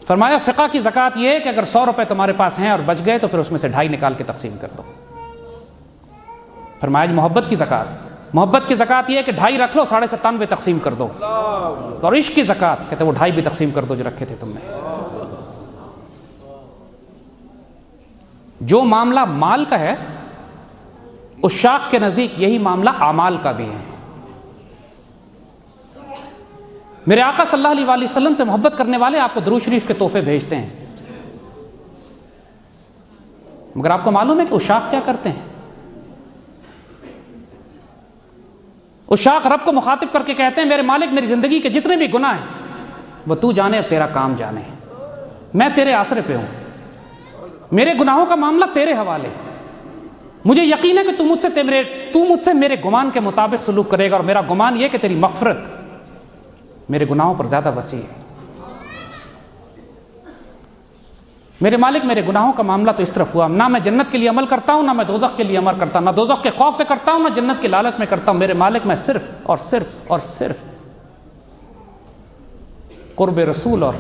فرمایا فقہ کی زکوٰۃ یہ ہے کہ اگر 100 روپے تمہارے پاس ہیں اور بچ گئے تو پھر اس میں سے 2.5 نکال کے تقسیم کر دو. فرمایا محبت کی زکوٰۃ، محبت کی زکوٰۃ یہ ہے کہ 2.5 رکھ لو، 97.5 تقسیم کر دو. اور عشق کی زکوٰۃ کہتے وہ 2.5 بھی تقسیم کر دو جو رکھے تھے تم نے. جو معاملہ مال کا ہے عشاق کے نزدیک یہی معاملہ اعمال کا بھی ہے. میرے آقا صلی اللہ علیہ وآلہ وسلم سے محبت کرنے والے آپ کو درود شریف کے تحفے بھیجتے ہیں، مگر آپ کو معلوم ہے کہ عشاق کیا کرتے ہیں؟ عشاق رب کو مخاطب کر کے کہتے ہیں میرے مالک میری زندگی کے جتنے بھی گناہ ہیں وہ تو جانے اور تیرا کام جانے، میں تیرے آسرے پہ ہوں، میرے گناہوں کا معاملہ تیرے حوالے. مجھے یقین ہے کہ تو مجھ سے میرے گمان کے مطابق سلوک کرے گا، اور میرا گمان یہ کہ تیری مغفرت میرے گناہوں پر زیادہ وسیع ہے. میرے مالک میرے گناہوں کا معاملہ تو اس طرف ہوا، نہ میں جنت کے لیے عمل کرتا ہوں، نہ میں دوزخ کے لیے عمل کرتا ہوں، نہ دوزخ کے خوف سے کرتا ہوں، نہ جنت کے لالچ میں کرتا ہوں. میرے مالک میں صرف اور صرف اور صرف قرب رسول اور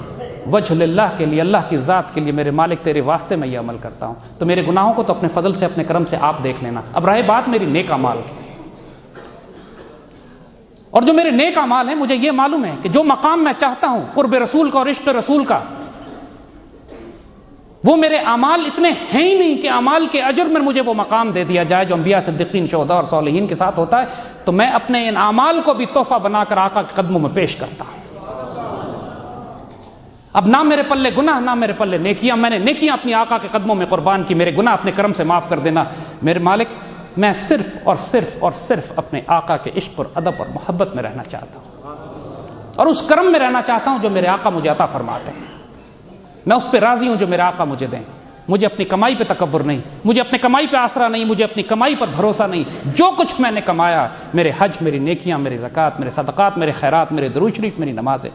وجہ اللہ کے لیے، اللہ کی ذات کے لیے میرے مالک تیرے واسطے میں یہ عمل کرتا ہوں. تو میرے گناہوں کو تو اپنے فضل سے، اپنے کرم سے آپ دیکھ لینا. اب رہے بات میری نیک اعمال کی، اور جو میرے نیک اعمال ہیں مجھے یہ معلوم ہے کہ جو مقام میں چاہتا ہوں قرب رسول کا اور عشق رسول کا، وہ میرے اعمال اتنے ہیں ہی نہیں کہ اعمال کے اجر میں مجھے وہ مقام دے دیا جائے جو انبیاء، صدیقین، شہداء اور صالحین کے ساتھ ہوتا ہے. تو میں اپنے ان اعمال کو بھی تحفہ بنا کر آقا کے قدموں میں پیش کرتا ہوں. اب نہ میرے پلے گناہ، نہ میرے پلے نیکیاں. میں نے نیکیاں اپنی آقا کے قدموں میں قربان کی، میرے گناہ اپنے کرم سے معاف کر دینا. میرے مالک میں صرف اور صرف اور صرف اپنے آقا کے عشق اور ادب اور محبت میں رہنا چاہتا ہوں، اور اس کرم میں رہنا چاہتا ہوں جو میرے آقا مجھے عطا فرماتے ہیں. میں اس پہ راضی ہوں جو میرے آقا مجھے دیں. مجھے اپنی کمائی پہ تکبر نہیں، مجھے اپنی کمائی پہ آسرا نہیں، مجھے اپنی کمائی پر بھروسہ نہیں. جو کچھ میں نے کمایا، میرے حج، میری نیکیاں، میری زکوٰۃ، میرے صدقات، میرے خیرات، میرے درود شریف، میری نمازیں،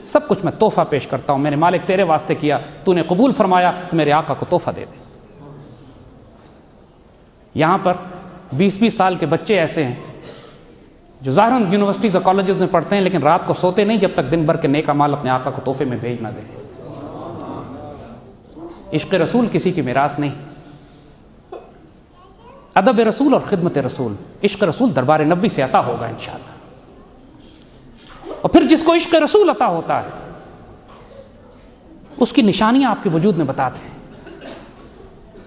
سب کچھ میں تحفہ پیش کرتا ہوں. میرے مالک تیرے واسطے کیا، تو نے قبول فرمایا، تو میرے آقا کو تحفہ دے دے. یہاں پر 20-20 سال کے بچے ایسے ہیں جو ظاہراً یونیورسٹیز اور کالجز میں پڑھتے ہیں، لیکن رات کو سوتے نہیں جب تک دن بھر کے نیک اعمال اپنے آقا کو تحفے میں بھیج نہ دیں. عشق رسول کسی کی میراث نہیں. ادب رسول اور خدمت رسول، عشق رسول دربار نبی سے عطا ہوگا انشاءاللہ. اور پھر جس کو عشق رسول عطا ہوتا ہے اس کی نشانیاں آپ کے وجود میں بتاتے ہیں.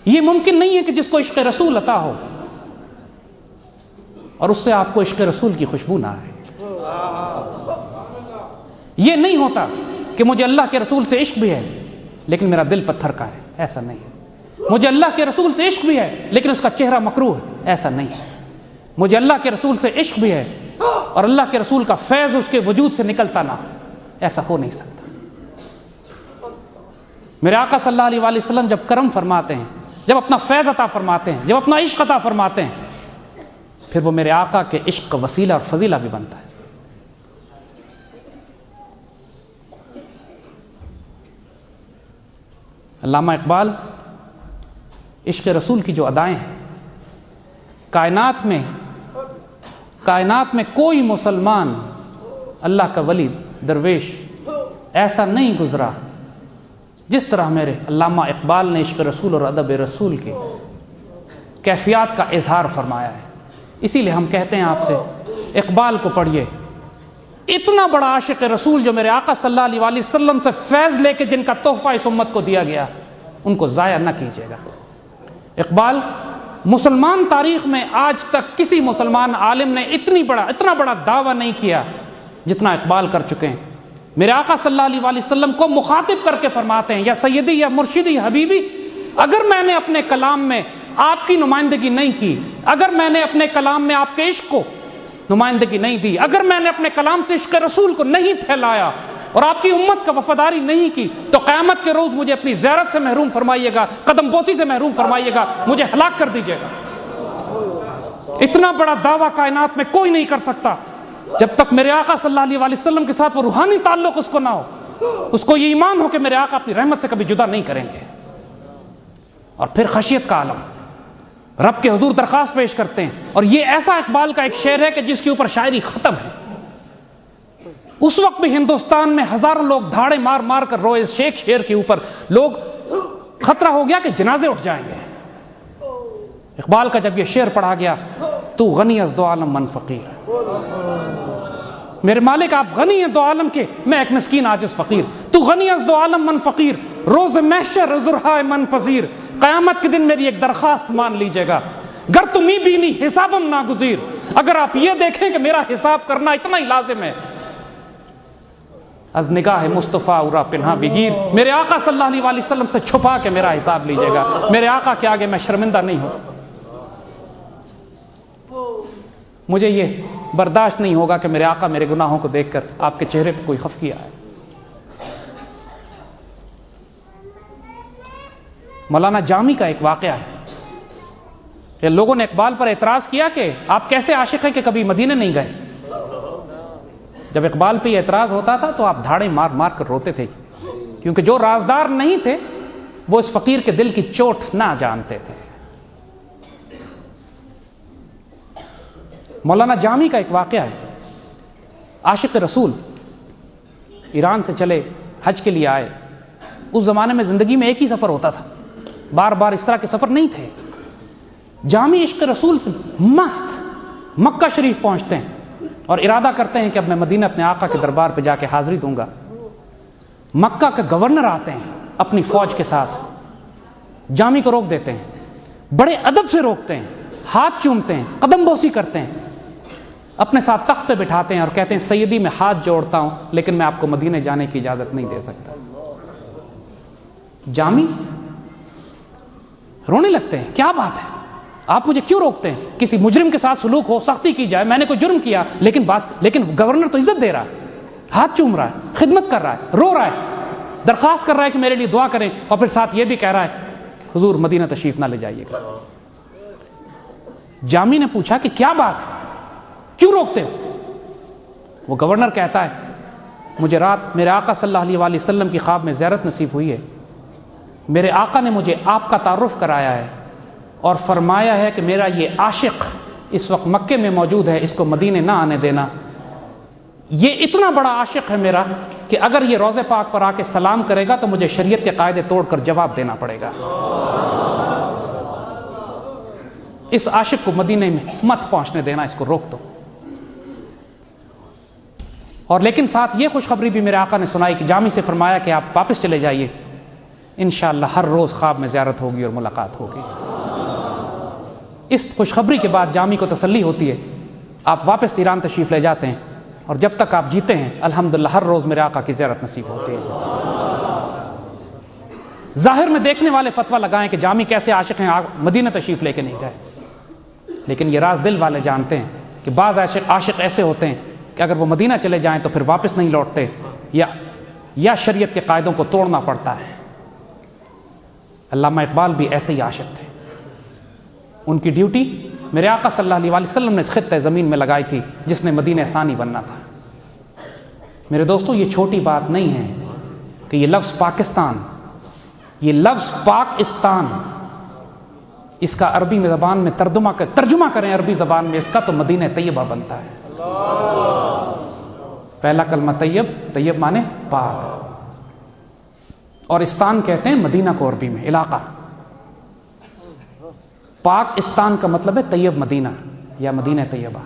یہ ممکن نہیں ہے کہ جس کو عشق رسول عطا ہو اور اس سے آپ کو عشق رسول کی خوشبو نہ آئے. یہ نہیں ہوتا کہ مجھے اللہ کے رسول سے عشق بھی ہے لیکن میرا دل پتھر کا ہے، ایسا نہیں ہے. مجھے اللہ کے رسول سے عشق بھی ہے لیکن اس کا چہرہ مکروہ ہے، ایسا نہیں ہے. مجھے اللہ کے رسول سے عشق بھی ہے اور اللہ کے رسول کا فیض اس کے وجود سے نکلتا نہ، ایسا ہو نہیں سکتا. میرے آقا صلی اللہ علیہ وآلہ وسلم جب کرم فرماتے ہیں، جب اپنا فیض عطا فرماتے ہیں، جب اپنا عشق عطا فرماتے ہیں، پھر وہ میرے آقا کے عشق کا وسیلہ اور فضیلہ بھی بنتا ہے. علامہ اقبال عشق رسول کی جو ادائیں ہیں کائنات میں کوئی مسلمان اللہ کا ولی درویش ایسا نہیں گزرا جس طرح میرے علامہ اقبال نے عشق رسول اور ادب رسول کی کیفیات کا اظہار فرمایا ہے۔ اسی لیے ہم کہتے ہیں آپ سے اقبال کو پڑھیے۔ اتنا بڑا عاشق رسول جو میرے آقا صلی اللہ علیہ وسلم سے فیض لے کے جن کا تحفہ اس امت کو دیا گیا، ان کو ضائع نہ کیجیے گا۔ اقبال مسلمان تاریخ میں آج تک کسی مسلمان عالم نے اتنا بڑا دعویٰ نہیں کیا جتنا اقبال کر چکے ہیں۔ میرے آقا صلی اللہ علیہ وسلم کو مخاطب کر کے فرماتے ہیں، یا سیدی یا مرشدی یا حبیبی، اگر میں نے اپنے کلام میں آپ کی نمائندگی نہیں کی، اگر میں نے اپنے کلام میں آپ کے عشق کو نمائندگی نہیں دی، اگر میں نے اپنے کلام سے عشق رسول کو نہیں پھیلایا اور آپ کی امت کا وفاداری نہیں کی، تو قیامت کے روز مجھے اپنی زیارت سے محروم فرمائیے گا، قدم بوسی سے محروم فرمائیے گا، مجھے ہلاک کر دیجیے گا۔ اتنا بڑا دعویٰ کائنات میں کوئی نہیں کر سکتا جب تک میرے آقا صلی اللہ علیہ وسلم کے ساتھ وہ روحانی تعلق اس کو نہ ہو، اس کو یہ ایمان ہو کہ میرے آقا اپنی رحمت سے کبھی جدا نہیں کریں گے۔ اور پھر خشیت کا عالم، رب کے حضور درخواست پیش کرتے ہیں، اور یہ ایسا اقبال کا ایک شعر ہے کہ جس کے اوپر شاعری ختم ہے۔ اس وقت بھی ہندوستان میں ہزاروں لوگ دھاڑے مار مار کر روئے اس ایک شعر کے اوپر، لوگ خطرہ ہو گیا کہ جنازے اٹھ جائیں گے۔ اقبال کا جب یہ شعر پڑھا گیا، تو غنی از دو عالم من فقیر، میرے مالک آپ غنی ہیں دو عالم کے، میں ایک مسکین عاجز فقیر، تو غنی از دو عالم من فقیر، روز محشر ذرہائے من پذیر، قیامت کے دن میری ایک درخواست مان لیجئے گا، گر تمہیں بھی نہیں حسابم ناگزیر، اگر آپ یہ دیکھیں کہ میرا حساب کرنا اتنا ہی لازم ہے، از نگاہ مصطفیٰ اورا پنہا بگیر، میرے آقا صلی اللہ علیہ وسلم سے چھپا کے میرا حساب لیجئے گا، میرے آقا کے آگے میں شرمندہ نہیں ہوں۔ مجھے یہ برداشت نہیں ہوگا کہ میرے آقا میرے گناہوں کو دیکھ کر آپ کے چہرے پہ کوئی خفگی آئے۔ مولانا جامی کا ایک واقعہ ہے کہ لوگوں نے اقبال پر اعتراض کیا کہ آپ کیسے عاشق ہیں کہ کبھی مدینے نہیں گئے۔ جب اقبال پہ یہ اعتراض ہوتا تھا تو آپ دھاڑے مار مار کر روتے تھے، کیونکہ جو رازدار نہیں تھے وہ اس فقیر کے دل کی چوٹ نہ جانتے تھے۔ مولانا جامی کا ایک واقعہ ہے، عاشق رسول ایران سے چلے، حج کے لیے آئے۔ اس زمانے میں زندگی میں ایک ہی سفر ہوتا تھا، بار بار اس طرح کے سفر نہیں تھے۔ جامی عشق رسول سے مست مکہ شریف پہنچتے ہیں اور ارادہ کرتے ہیں کہ اب میں مدینہ اپنے آقا کے دربار پہ جا کے حاضری دوں گا۔ مکہ کے گورنر آتے ہیں اپنی فوج کے ساتھ، جامی کو روک دیتے ہیں، بڑے ادب سے روکتے ہیں، ہاتھ چومتے ہیں، قدم بوسی کرتے ہیں، اپنے ساتھ تخت پہ بٹھاتے ہیں اور کہتے ہیں سیدی میں ہاتھ جوڑتا ہوں لیکن میں آپ کو مدینے جانے کی اجازت نہیں دے سکتا۔ جامی رونے لگتے ہیں، کیا بات ہے، آپ مجھے کیوں روکتے ہیں؟ کسی مجرم کے ساتھ سلوک ہو، سختی کی جائے، میں نے کوئی جرم کیا، لیکن گورنر تو عزت دے رہا ہے، ہاتھ چوم رہا ہے، خدمت کر رہا ہے، رو رہا ہے، درخواست کر رہا ہے کہ میرے لیے دعا کریں، اور پھر ساتھ یہ بھی کہہ رہا ہے حضور مدینہ تشریف نہ لے جائیے گا۔ جامی نے پوچھا کہ کیا بات ہے، کیوں روکتے ہو؟ وہ گورنر کہتا ہے مجھے رات میرے آقا صلی اللہ علیہ وسلم کی خواب میں زیارت نصیب ہوئی ہے، میرے آقا نے مجھے آپ کا تعارف کرایا ہے اور فرمایا ہے کہ میرا یہ عاشق اس وقت مکے میں موجود ہے، اس کو مدینے نہ آنے دینا۔ یہ اتنا بڑا عاشق ہے میرا کہ اگر یہ روضہ پاک پر آ کے سلام کرے گا تو مجھے شریعت کے قاعدے توڑ کر جواب دینا پڑے گا۔ اس عاشق کو مدینے میں مت پہنچنے دینا، اس کو روک دو۔ اور لیکن ساتھ یہ خوشخبری بھی میرے آقا نے سنائی کہ جامی سے فرمایا کہ آپ واپس چلے جائیے، انشاءاللہ ہر روز خواب میں زیارت ہوگی اور ملاقات ہوگی۔ اس خوشخبری کے بعد جامی کو تسلی ہوتی ہے، آپ واپس ایران تشریف لے جاتے ہیں، اور جب تک آپ جیتے ہیں الحمدللہ ہر روز میرے آقا کی زیارت نصیب ہوتی ہے۔ ظاہر میں دیکھنے والے فتویٰ لگائیں کہ جامی کیسے عاشق ہیں، مدینہ تشریف لے کے نہیں گئے، لیکن یہ راز دل والے جانتے ہیں کہ بعض عاشق ایسے ہوتے ہیں کہ اگر وہ مدینہ چلے جائیں تو پھر واپس نہیں لوٹتے، یا شریعت کے قاعدوں کو توڑنا پڑتا ہے۔ علامہ اقبال بھی ایسے ہی عاشق تھے، ان کی ڈیوٹی میرے آقا صلی اللہ علیہ وسلم نے خطہ زمین میں لگائی تھی جس نے مدینہ ثانی بننا تھا۔ میرے دوستو یہ چھوٹی بات نہیں ہے کہ یہ لفظ پاکستان، یہ لفظ پاکستان اس کا عربی میں زبان میں ترجمہ کریں عربی زبان میں اس کا تو مدینہ طیبہ بنتا ہے۔ پہلا کلمہ طیب، طیب مانے پاک، اور استان کہتے ہیں مدینہ کو عربی میں، علاقہ۔ پاک استان کا مطلب ہے طیب مدینہ یا مدینہ طیبہ۔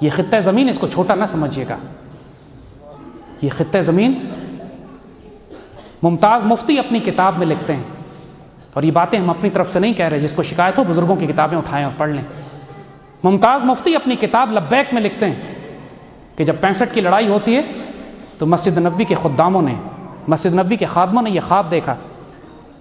یہ خطہ زمین، اس کو چھوٹا نہ سمجھیے گا، یہ خطہ زمین ممتاز مفتی اپنی کتاب میں لکھتے ہیں، اور یہ باتیں ہم اپنی طرف سے نہیں کہہ رہے، جس کو شکایت ہو بزرگوں کی کتابیں اٹھائیں اور پڑھ لیں۔ ممتاز مفتی اپنی کتاب لبیک میں لکھتے ہیں کہ جب 65 کی لڑائی ہوتی ہے تو مسجد نبوی کے خداموں نے، مسجد نبوی کے خادموں نے یہ خواب دیکھا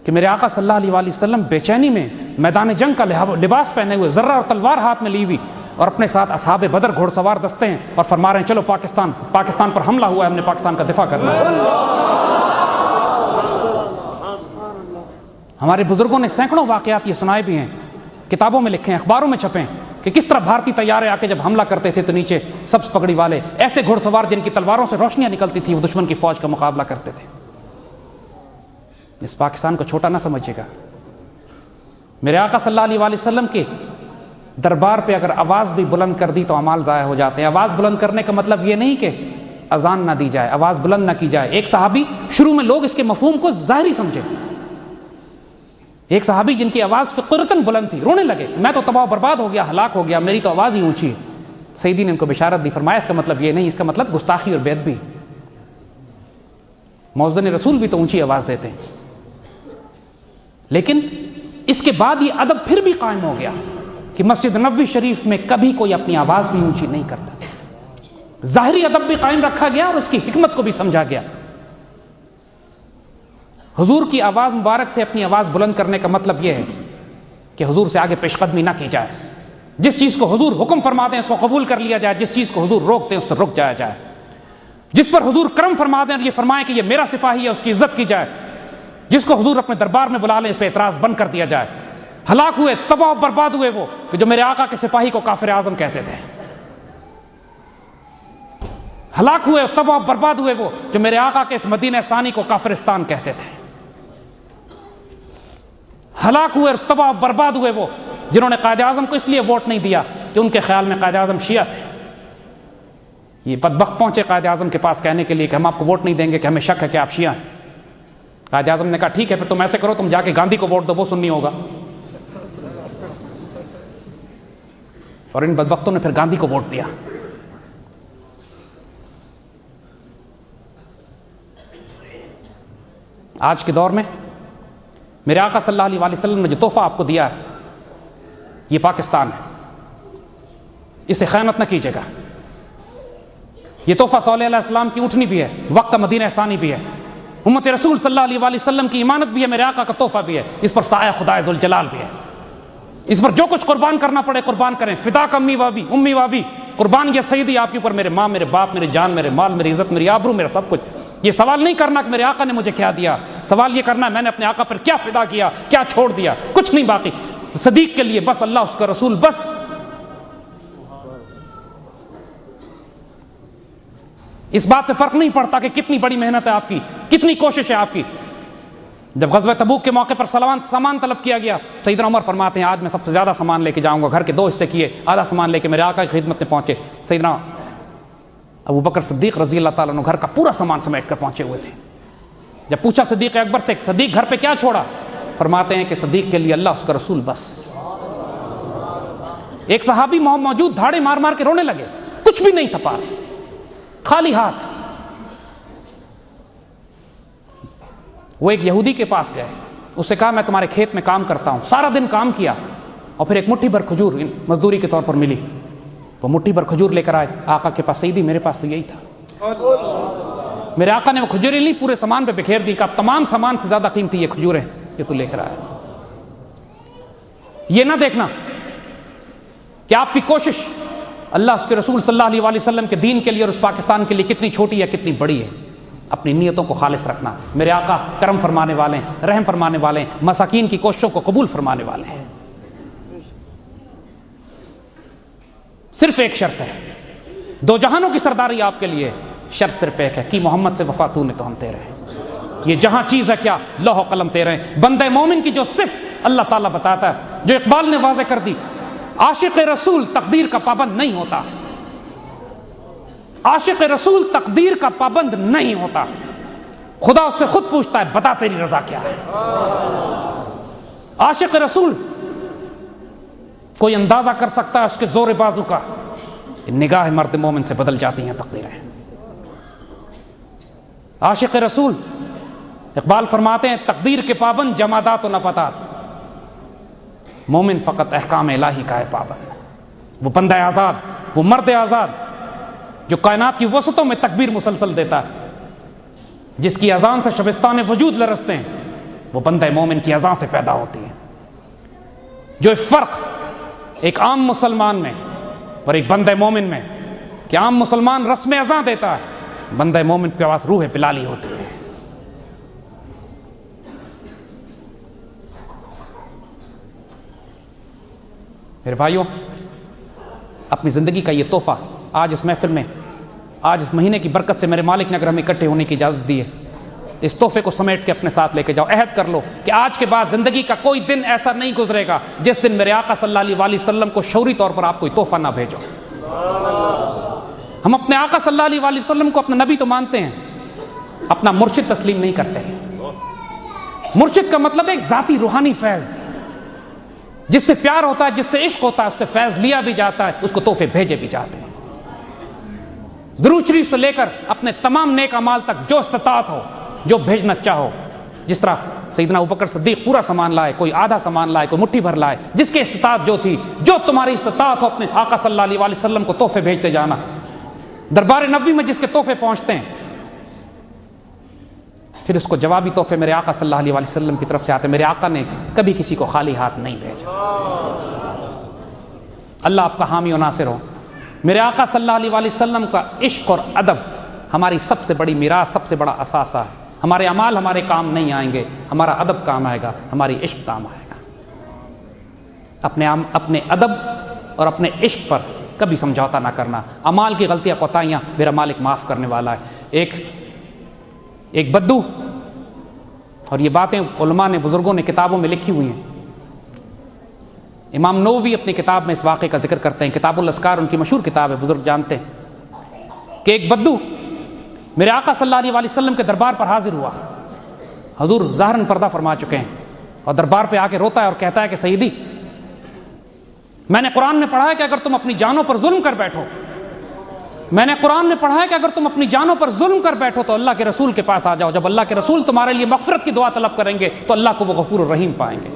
کہ میرے آقا صلی اللہ علیہ وآلہ وسلم بے چینی میں میدان جنگ کا لباس پہنے ہوئے، ذرہ اور تلوار ہاتھ میں لی ہوئی، اور اپنے ساتھ اصحاب بدر گھوڑ سوار دستے ہیں، اور فرما رہے ہیں چلو پاکستان پر حملہ ہوا ہے، ہم نے پاکستان کا دفاع کرنا ہے۔ ہمارے بزرگوں نے سینکڑوں واقعات یہ سنائے بھی ہیں، کتابوں میں لکھے ہیں، اخباروں میں چھپے ہیں کہ کس طرح بھارتی طیارے آ کے جب حملہ کرتے تھے تو نیچے سبز پگڑی والے ایسے گھوڑ سوار جن کی تلواروں سے روشنیاں نکلتی تھی وہ دشمن کی فوج کا مقابلہ کرتے تھے۔ اس پاکستان کو چھوٹا نہ سمجھے گا۔ میرے آقا صلی اللہ علیہ وآلہ وسلم کے دربار پہ اگر آواز بھی بلند کر دی تو اعمال ضائع ہو جاتے ہیں۔ آواز بلند کرنے کا مطلب یہ نہیں کہ اذان نہ دی جائے، آواز بلند نہ کی جائے۔ ایک صحابی، شروع میں لوگ اس کے مفہوم کو ظاہری سمجھے، ایک صحابی جن کی آواز فقرتاً بلند تھی، رونے لگے، میں تو تباہ و برباد ہو گیا، ہلاک ہو گیا، میری تو آواز ہی اونچی ہے۔ سیدی نے ان کو بشارت دی، فرمایا اس کا مطلب یہ نہیں، اس کا مطلب گستاخی اور بے ادبی۔ مؤذن رسول بھی تو اونچی آواز دیتے ہیں، لیکن اس کے بعد یہ ادب پھر بھی قائم ہو گیا کہ مسجد نبوی شریف میں کبھی کوئی اپنی آواز بھی اونچی نہیں کرتا۔ ظاہری ادب بھی قائم رکھا گیا اور اس کی حکمت کو بھی سمجھا گیا۔ حضور کی آواز مبارک سے اپنی آواز بلند کرنے کا مطلب یہ ہے کہ حضور سے آگے پیش قدمی نہ کی جائے، جس چیز کو حضور حکم فرما دیں اس کو قبول کر لیا جائے، جس چیز کو حضور روک دیں اس سے رک جایا جائے، جس پر حضور کرم فرما دیں اور یہ فرمائیں کہ یہ میرا سپاہی ہے اس کی عزت کی جائے، جس کو حضور اپنے دربار میں بلا لیں اس پہ اعتراض بند کر دیا جائے۔ ہلاک ہوئے، تباہ و برباد ہوئے وہ کہ جو میرے آقا کے سپاہی کو کافر اعظم کہتے تھے، ہلاک ہوئے، تباہ و برباد ہوئے وہ جو میرے آقا کے اس مدینہ ثانی کو کافرستان کہتے تھے، ہلاک ہوئے اور تباہ و برباد ہوئے وہ جنہوں نے قائد اعظم کو اس لیے ووٹ نہیں دیا کہ ان کے خیال میں قائد اعظم شیعہ تھے۔ یہ بدبخت پہنچے قائد اعظم کے پاس کہنے کے لیے کہ ہم آپ کو ووٹ نہیں دیں گے کہ ہمیں شک ہے کہ آپ شیعہ ہیں۔ قائد اعظم نے کہا ٹھیک ہے پھر تم ایسے کرو، تم جا کے گاندھی کو ووٹ دو، وہ سنی ہوگا۔ اور ان بدبختوں نے پھر گاندھی کو ووٹ دیا۔ آج کے دور میں میرے آقا صلی اللہ علیہ وآلہ وسلم نے جو تحفہ آپ کو دیا ہے یہ پاکستان ہے، اسے خیانت نہ کیجیے گا۔ یہ تحفہ صلی اللہ علیہ السلام کی اونٹنی بھی ہے، وقت کا مدینہ ثانی بھی ہے، امت رسول صلی اللہ علیہ وآلہ وسلم کی امانت بھی ہے، میرے آقا کا تحفہ بھی ہے، اس پر سایہ خدا ذوالجلال بھی ہے۔ اس پر جو کچھ قربان کرنا پڑے قربان کریں، فدا کا امی وابی قربان یا سیدی آپ کے اوپر، میرے ماں، میرے باپ، میرے جان، میرے مال، میری عزت، میری آبرو، میرا سب کچھ۔ یہ سوال نہیں کرنا کہ میرے آقا نے مجھے کیا دیا، سوال یہ کرنا ہے میں نے اپنے آقا پر کیا فدا کیا، کیا چھوڑ دیا، کچھ نہیں باقی۔ صدیق کے لیے بس اللہ، اس کا رسول بس۔ اس بات سے فرق نہیں پڑتا کہ کتنی بڑی محنت ہے آپ کی، کتنی کوشش ہے آپ کی۔ جب غزوہ تبوک کے موقع پر سامان طلب کیا گیا، سیدنا عمر فرماتے ہیں آج میں سب سے زیادہ سامان لے کے جاؤں گا، گھر کے 2 حصے کیے، آدھا سامان لے کے میرے آقا کی خدمت میں پہنچے۔ سیدنا ابو بکر صدیق رضی اللہ تعالیٰ عنہ گھر کا پورا سامان سمیٹ کر پہنچے ہوئے تھے۔ جب پوچھا صدیق اکبر سے صدیق گھر پہ کیا چھوڑا، فرماتے ہیں کہ صدیق کے لیے اللہ، اس کا رسول بس۔ ایک صحابی موجود دھاڑے مار مار کے رونے لگے، کچھ بھی نہیں تھا پاس، خالی ہاتھ۔ وہ ایک یہودی کے پاس گئے، اس سے کہا میں تمہارے کھیت میں کام کرتا ہوں، سارا دن کام کیا اور پھر ایک مٹھی بھر کھجور مزدوری کے طور پر ملی۔ وہ مٹھی بھر کھجور لے کر آئے آقا کے پاس، سیدی میرے پاس تو یہی تھا۔ میرے آقا نے وہ کھجوریں لی، پورے سامان پہ بکھیر دی، کہا تمام سامان سے زیادہ قیمتی یہ کھجوریں یہ تو لے کر آیا۔ یہ نہ دیکھنا کہ آپ کی کوشش اللہ، اس کے رسول صلی اللہ علیہ وآلہ وسلم کے دین کے لیے اور اس پاکستان کے لیے کتنی چھوٹی ہے کتنی بڑی ہے۔ اپنی نیتوں کو خالص رکھنا۔ میرے آقا کرم فرمانے والے ہیں، رحم فرمانے والے ہیں، مساکین کی کوششوں کو قبول فرمانے والے ہیں۔ صرف ایک شرط ہے، 2 جہانوں کی سرداری آپ کے لیے، شرط صرف ایک ہے کہ محمد سے وفا تو نے تو ہم تیرے ہیں۔ یہ جہاں چیز ہے کیا، لوح و قلم تیرے ہیں۔ بندہ مومن کی جو صرف اللہ تعالیٰ بتاتا ہے، جو اقبال نے واضح کر دی، عاشق رسول تقدیر کا پابند نہیں ہوتا، عاشق رسول تقدیر کا پابند نہیں ہوتا، خدا اس سے خود پوچھتا ہے بتا تیری رضا کیا ہے۔ عاشق رسول کوئی اندازہ کر سکتا ہے اس کے زور بازو کا، نگاہ مرد مومن سے بدل جاتی ہیں تقدیریں۔ عاشق رسول، اقبال فرماتے ہیں، تقدیر کے پابند جمادات و نباتات، مومن فقط احکام الہی کا ہے پابند۔ وہ بندہ آزاد، وہ مرد آزاد جو کائنات کی وسعتوں میں تکبیر مسلسل دیتا ہے، جس کی اذان سے شبستان وجود لرزتے ہیں، وہ بندہ مومن کی اذان سے پیدا ہوتی ہے۔ جو فرق ایک عام مسلمان میں اور ایک بندہ مومن میں، کہ عام مسلمان رسم اذان دیتا ہے، بندہ مومن کے پاس روح بلالی ہوتی ہے۔ میرے بھائیوں، اپنی زندگی کا یہ تحفہ آج اس محفل میں، آج اس مہینے کی برکت سے میرے مالک نے اگر ہمیں اکٹھے ہونے کی اجازت دی ہے تو اس تحفے کو سمیٹ کے اپنے ساتھ لے کے جاؤ۔ عہد کر لو کہ آج کے بعد زندگی کا کوئی دن ایسا نہیں گزرے گا جس دن میرے آقا صلی اللہ علیہ وسلم کو شعوری طور پر آپ کوئی تحفہ نہ بھیجو۔ ہم اپنے آقا صلی اللہ علیہ وسلم کو اپنا نبی تو مانتے ہیں، اپنا مرشد تسلیم نہیں کرتے ہیں۔ مرشد کا مطلب ایک ذاتی روحانی فیض، جس سے پیار ہوتا ہے، جس سے عشق ہوتا ہے، اس سے فیض لیا بھی جاتا ہے، اس کو تحفے بھیجے بھی جاتے ہیں۔ درود شریف سے لے کر اپنے تمام نیک اعمال تک جو استطاعت ہو، جو بھیجنا چاہو، جس طرح سیدنا ابوبکر صدیق پورا سامان لائے، کوئی آدھا سامان لائے، کوئی مٹھی بھر لائے، جس کی استطاعت جو تھی، جو تمہاری استطاعت ہو، اپنے آقا صلی اللہ علیہ وسلم کو تحفے بھیجتے جانا۔ دربار نبوی میں جس کے تحفے پہنچتے ہیں، پھر اس کو جوابی تحفے میرے آقا صلی اللہ علیہ وسلم کی طرف سے آتے ہیں۔ میرے آقا نے کبھی کسی کو خالی ہاتھ نہیں بھیجا۔ اللہ آپ کا حامی و ناصر ہو۔ میرے آقا صلی اللہ علیہ وسلم کا عشق اور ادب ہماری سب سے بڑی میراث، سب سے بڑا اثاثہ ہے۔ ہمارے اعمال ہمارے کام نہیں آئیں گے، ہمارا ادب کام آئے گا، ہماری عشق کام آئے گا۔ اپنے ادب اور اپنے عشق پر کبھی سمجھوتا نہ کرنا۔ اعمال کی غلطیاں کوتاہیاں میرا مالک معاف کرنے والا ہے۔ ایک بدو، اور یہ باتیں علماء نے، بزرگوں نے کتابوں میں لکھی ہوئی ہیں۔ امام نووی اپنی کتاب میں اس واقعے کا ذکر کرتے ہیں، کتاب الاذکار ان کی مشہور کتاب ہے، بزرگ جانتے ہیں کہ ایک بدو میرے آقا صلی اللہ علیہ وسلم کے دربار پر حاضر ہوا۔ حضور ظاہراً پردہ فرما چکے ہیں، اور دربار پہ آ کے روتا ہے اور کہتا ہے کہ سیدی، میں نے قرآن میں پڑھا ہے کہ اگر تم اپنی جانوں پر ظلم کر بیٹھو، میں نے قرآن میں پڑھا ہے کہ اگر تم اپنی جانوں پر ظلم کر بیٹھو تو اللہ کے رسول کے پاس آ جاؤ، جب اللہ کے رسول تمہارے لیے مغفرت کی دعا طلب کریں گے تو اللہ کو وہ غفور الرحیم پائیں گے۔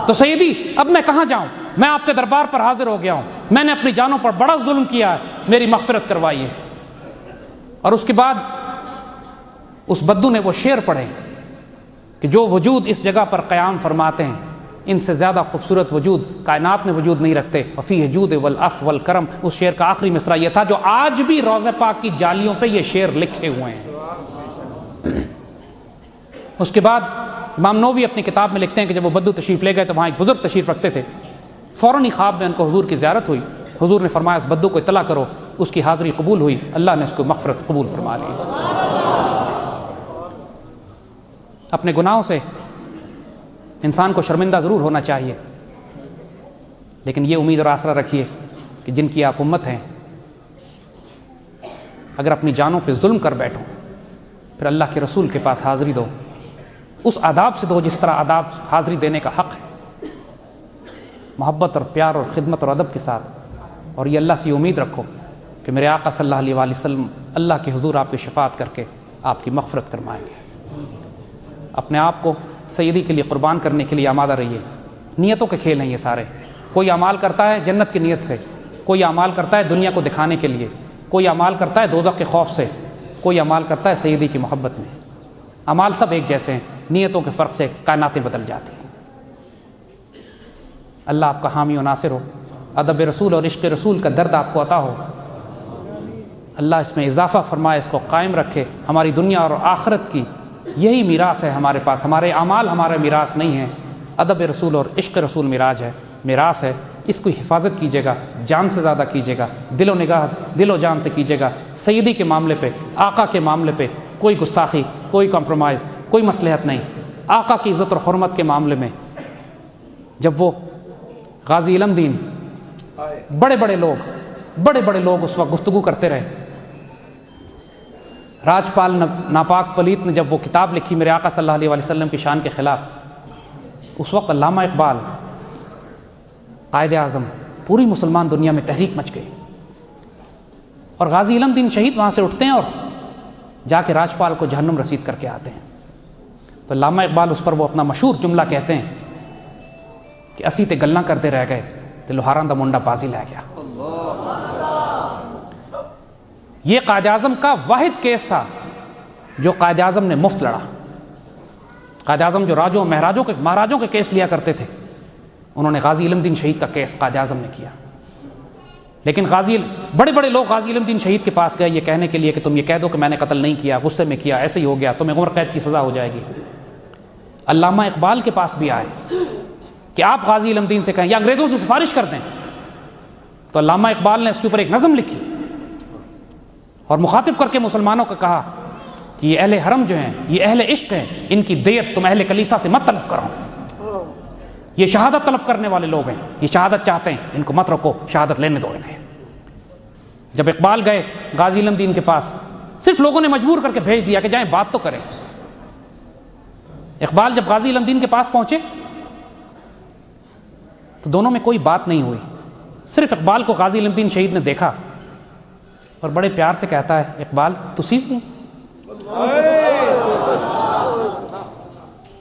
تو سیدی اب میں کہاں جاؤں، میں آپ کے دربار پر حاضر ہو گیا ہوں، میں نے اپنی جانوں پر بڑا ظلم کیا ہے، میری مغفرت کروائیے۔ اور اس کے بعد اس بدو نے وہ شعر پڑھے کہ جو وجود اس جگہ پر قیام فرماتے ہیں، ان سے زیادہ خوبصورت وجود کائنات میں وجود نہیں رکھتے، وفیہ جود والعفو والکرم۔ اس شعر کا آخری مصرع یہ تھا جو آج بھی روضہ پاک کی جالیوں پہ یہ شعر لکھے ہوئے ہیں۔ اس کے بعد امام نووی اپنی کتاب میں لکھتے ہیں کہ جب وہ بدو تشریف لے گئے تو وہاں ایک بزرگ تشریف رکھتے تھے، فوراً ہی خواب میں ان کو حضور کی زیارت ہوئی۔ حضور نے فرمایا اس بدو کو اطلاع کرو، اس کی حاضری قبول ہوئی، اللہ نے اس کو مغفرت قبول فرما لی۔ اپنے گناہوں سے انسان کو شرمندہ ضرور ہونا چاہیے، لیکن یہ امید اور آسرا رکھیے کہ جن کی آپ امت ہیں، اگر اپنی جانوں پہ ظلم کر بیٹھو، پھر اللہ کے رسول کے پاس حاضری دو، اس آداب سے دو جس طرح آداب حاضری دینے کا حق ہے، محبت اور پیار اور خدمت اور ادب کے ساتھ، اور یہ اللہ سے یہ امید رکھو کہ میرے آقا صلی اللہ علیہ وسلم اللہ کے حضور آپ کی شفاعت کر کے آپ کی مغفرت فرمائیں گے۔ اپنے آپ کو سیدی کے لیے قربان کرنے کے لیے آمادہ رہیے۔ نیتوں کے کھیل ہیں یہ سارے، کوئی اعمال کرتا ہے جنت کی نیت سے، کوئی اعمال کرتا ہے دنیا کو دکھانے کے لیے، کوئی اعمال کرتا ہے دوزخ کے خوف سے، کوئی اعمال کرتا ہے سیدی کی محبت میں۔ اعمال سب ایک جیسے ہیں، نیتوں کے فرق سے کائناتیں بدل جاتی ہیں۔ اللہ آپ کا حامی و ناصر ہو، ادب رسول اور عشق رسول کا درد آپ کو عطا ہو، اللہ اس میں اضافہ فرمائے، اس کو قائم رکھے۔ ہماری دنیا اور آخرت کی یہی میراث ہے ہمارے پاس، ہمارے اعمال ہمارا میراث نہیں ہے، ادب رسول اور عشق رسول میراث ہے۔ اس کی حفاظت کیجیے گا، جان سے زیادہ کیجیے گا، دل و نگاہ دل و جان سے کیجیے گا۔ سیدی کے معاملے پہ، آقا کے معاملے پہ کوئی گستاخی، کوئی کمپرومائز، کوئی مصلحت نہیں۔ آقا کی عزت اور حرمت کے معاملے میں جب وہ غازی علم دین بڑے بڑے لوگ اس وقت گفتگو کرتے رہے، راجپال ناپاک پلیت نے جب وہ کتاب لکھی میرے آقا صلی اللہ علیہ وسلم کی شان کے خلاف، اس وقت علامہ اقبال قائد اعظم پوری مسلمان دنیا میں تحریک مچ گئی، اور غازی علم دین شہید وہاں سے اٹھتے ہیں اور جا کے راجپال کو جہنم رسید کر کے آتے ہیں۔ تو علامہ اقبال اس پر وہ اپنا مشہور جملہ کہتے ہیں کہ اسی تے گلاں کرتے رہ گئے تے لوہاراں دا منڈا بازی لے گیا۔ یہ قائد اعظم کا واحد کیس تھا جو قائد اعظم نے مفت لڑا۔ قائد اعظم جو راجوں مہاراجوں کے کیس لیا کرتے تھے، انہوں نے غازی علم دین شہید کا کیس قائد اعظم نے کیا۔ لیکن بڑے لوگ غازی علم دین شہید کے پاس گئے یہ کہنے کے لیے کہ تم یہ کہہ دو کہ میں نے قتل نہیں کیا، غصے میں کیا، ایسے ہی ہو گیا، تمہیں عمر قید کی سزا ہو جائے گی۔ علامہ اقبال کے پاس بھی آئے کہ آپ غازی علم دین سے کہیں یا انگریزوں سے سفارش کر دیں، تو علامہ اقبال نے اس کے اوپر ایک نظم لکھی اور مخاطب کر کے مسلمانوں کو کہا کہ یہ اہل حرم جو ہیں، یہ اہل عشق ہیں، ان کی دیت تم اہل کلیسا سے مت طلب کرو، یہ شہادت طلب کرنے والے لوگ ہیں، یہ شہادت چاہتے ہیں، ان کو مت رکو، شہادت لینے دو انہیں۔ جب اقبال گئے غازی علم دین کے پاس، صرف لوگوں نے مجبور کر کے بھیج دیا کہ جائیں بات تو کریں۔ اقبال جب غازی علم دین کے پاس پہنچے تو دونوں میں کوئی بات نہیں ہوئی، صرف اقبال کو غازی علم دین شہید نے دیکھا اور بڑے پیار سے کہتا ہے، اقبال تسی بھی؟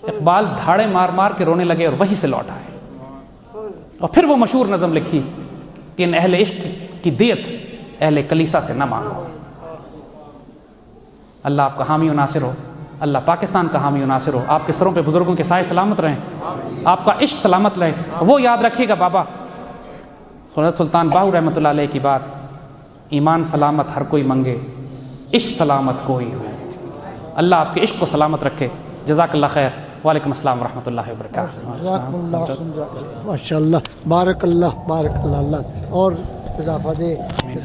اقبال دھاڑے مار مار کے رونے لگے اور وہیں سے لوٹ آئے، اور پھر وہ مشہور نظم لکھی کہ ان اہل عشق کی دیت اہل کلیسا سے نہ مانگو۔ اللہ آپ کا حامی و ناصر ہو، اللہ پاکستان کا حامی و ناصر ہو، آپ کے سروں پہ بزرگوں کے سائے سلامت رہیں، آپ کا عشق سلامت رہے۔ وہ یاد رکھیے گا بابا سنت سلطان باہو رحمۃ اللہ علیہ کی بات، ایمان سلامت ہر کوئی منگے، عشق سلامت کوئی ہو۔ اللہ آپ کے عشق کو سلامت رکھے۔ جزاک اللہ خیر۔ وعلیکم السلام ورحمۃ اللہ وبرکاتہ۔ ماشاء اللہ، بارک اللہ اللہ اور اضافہ دے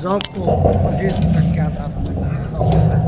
ذوق کو مزید ترقیات عطا فرمائے۔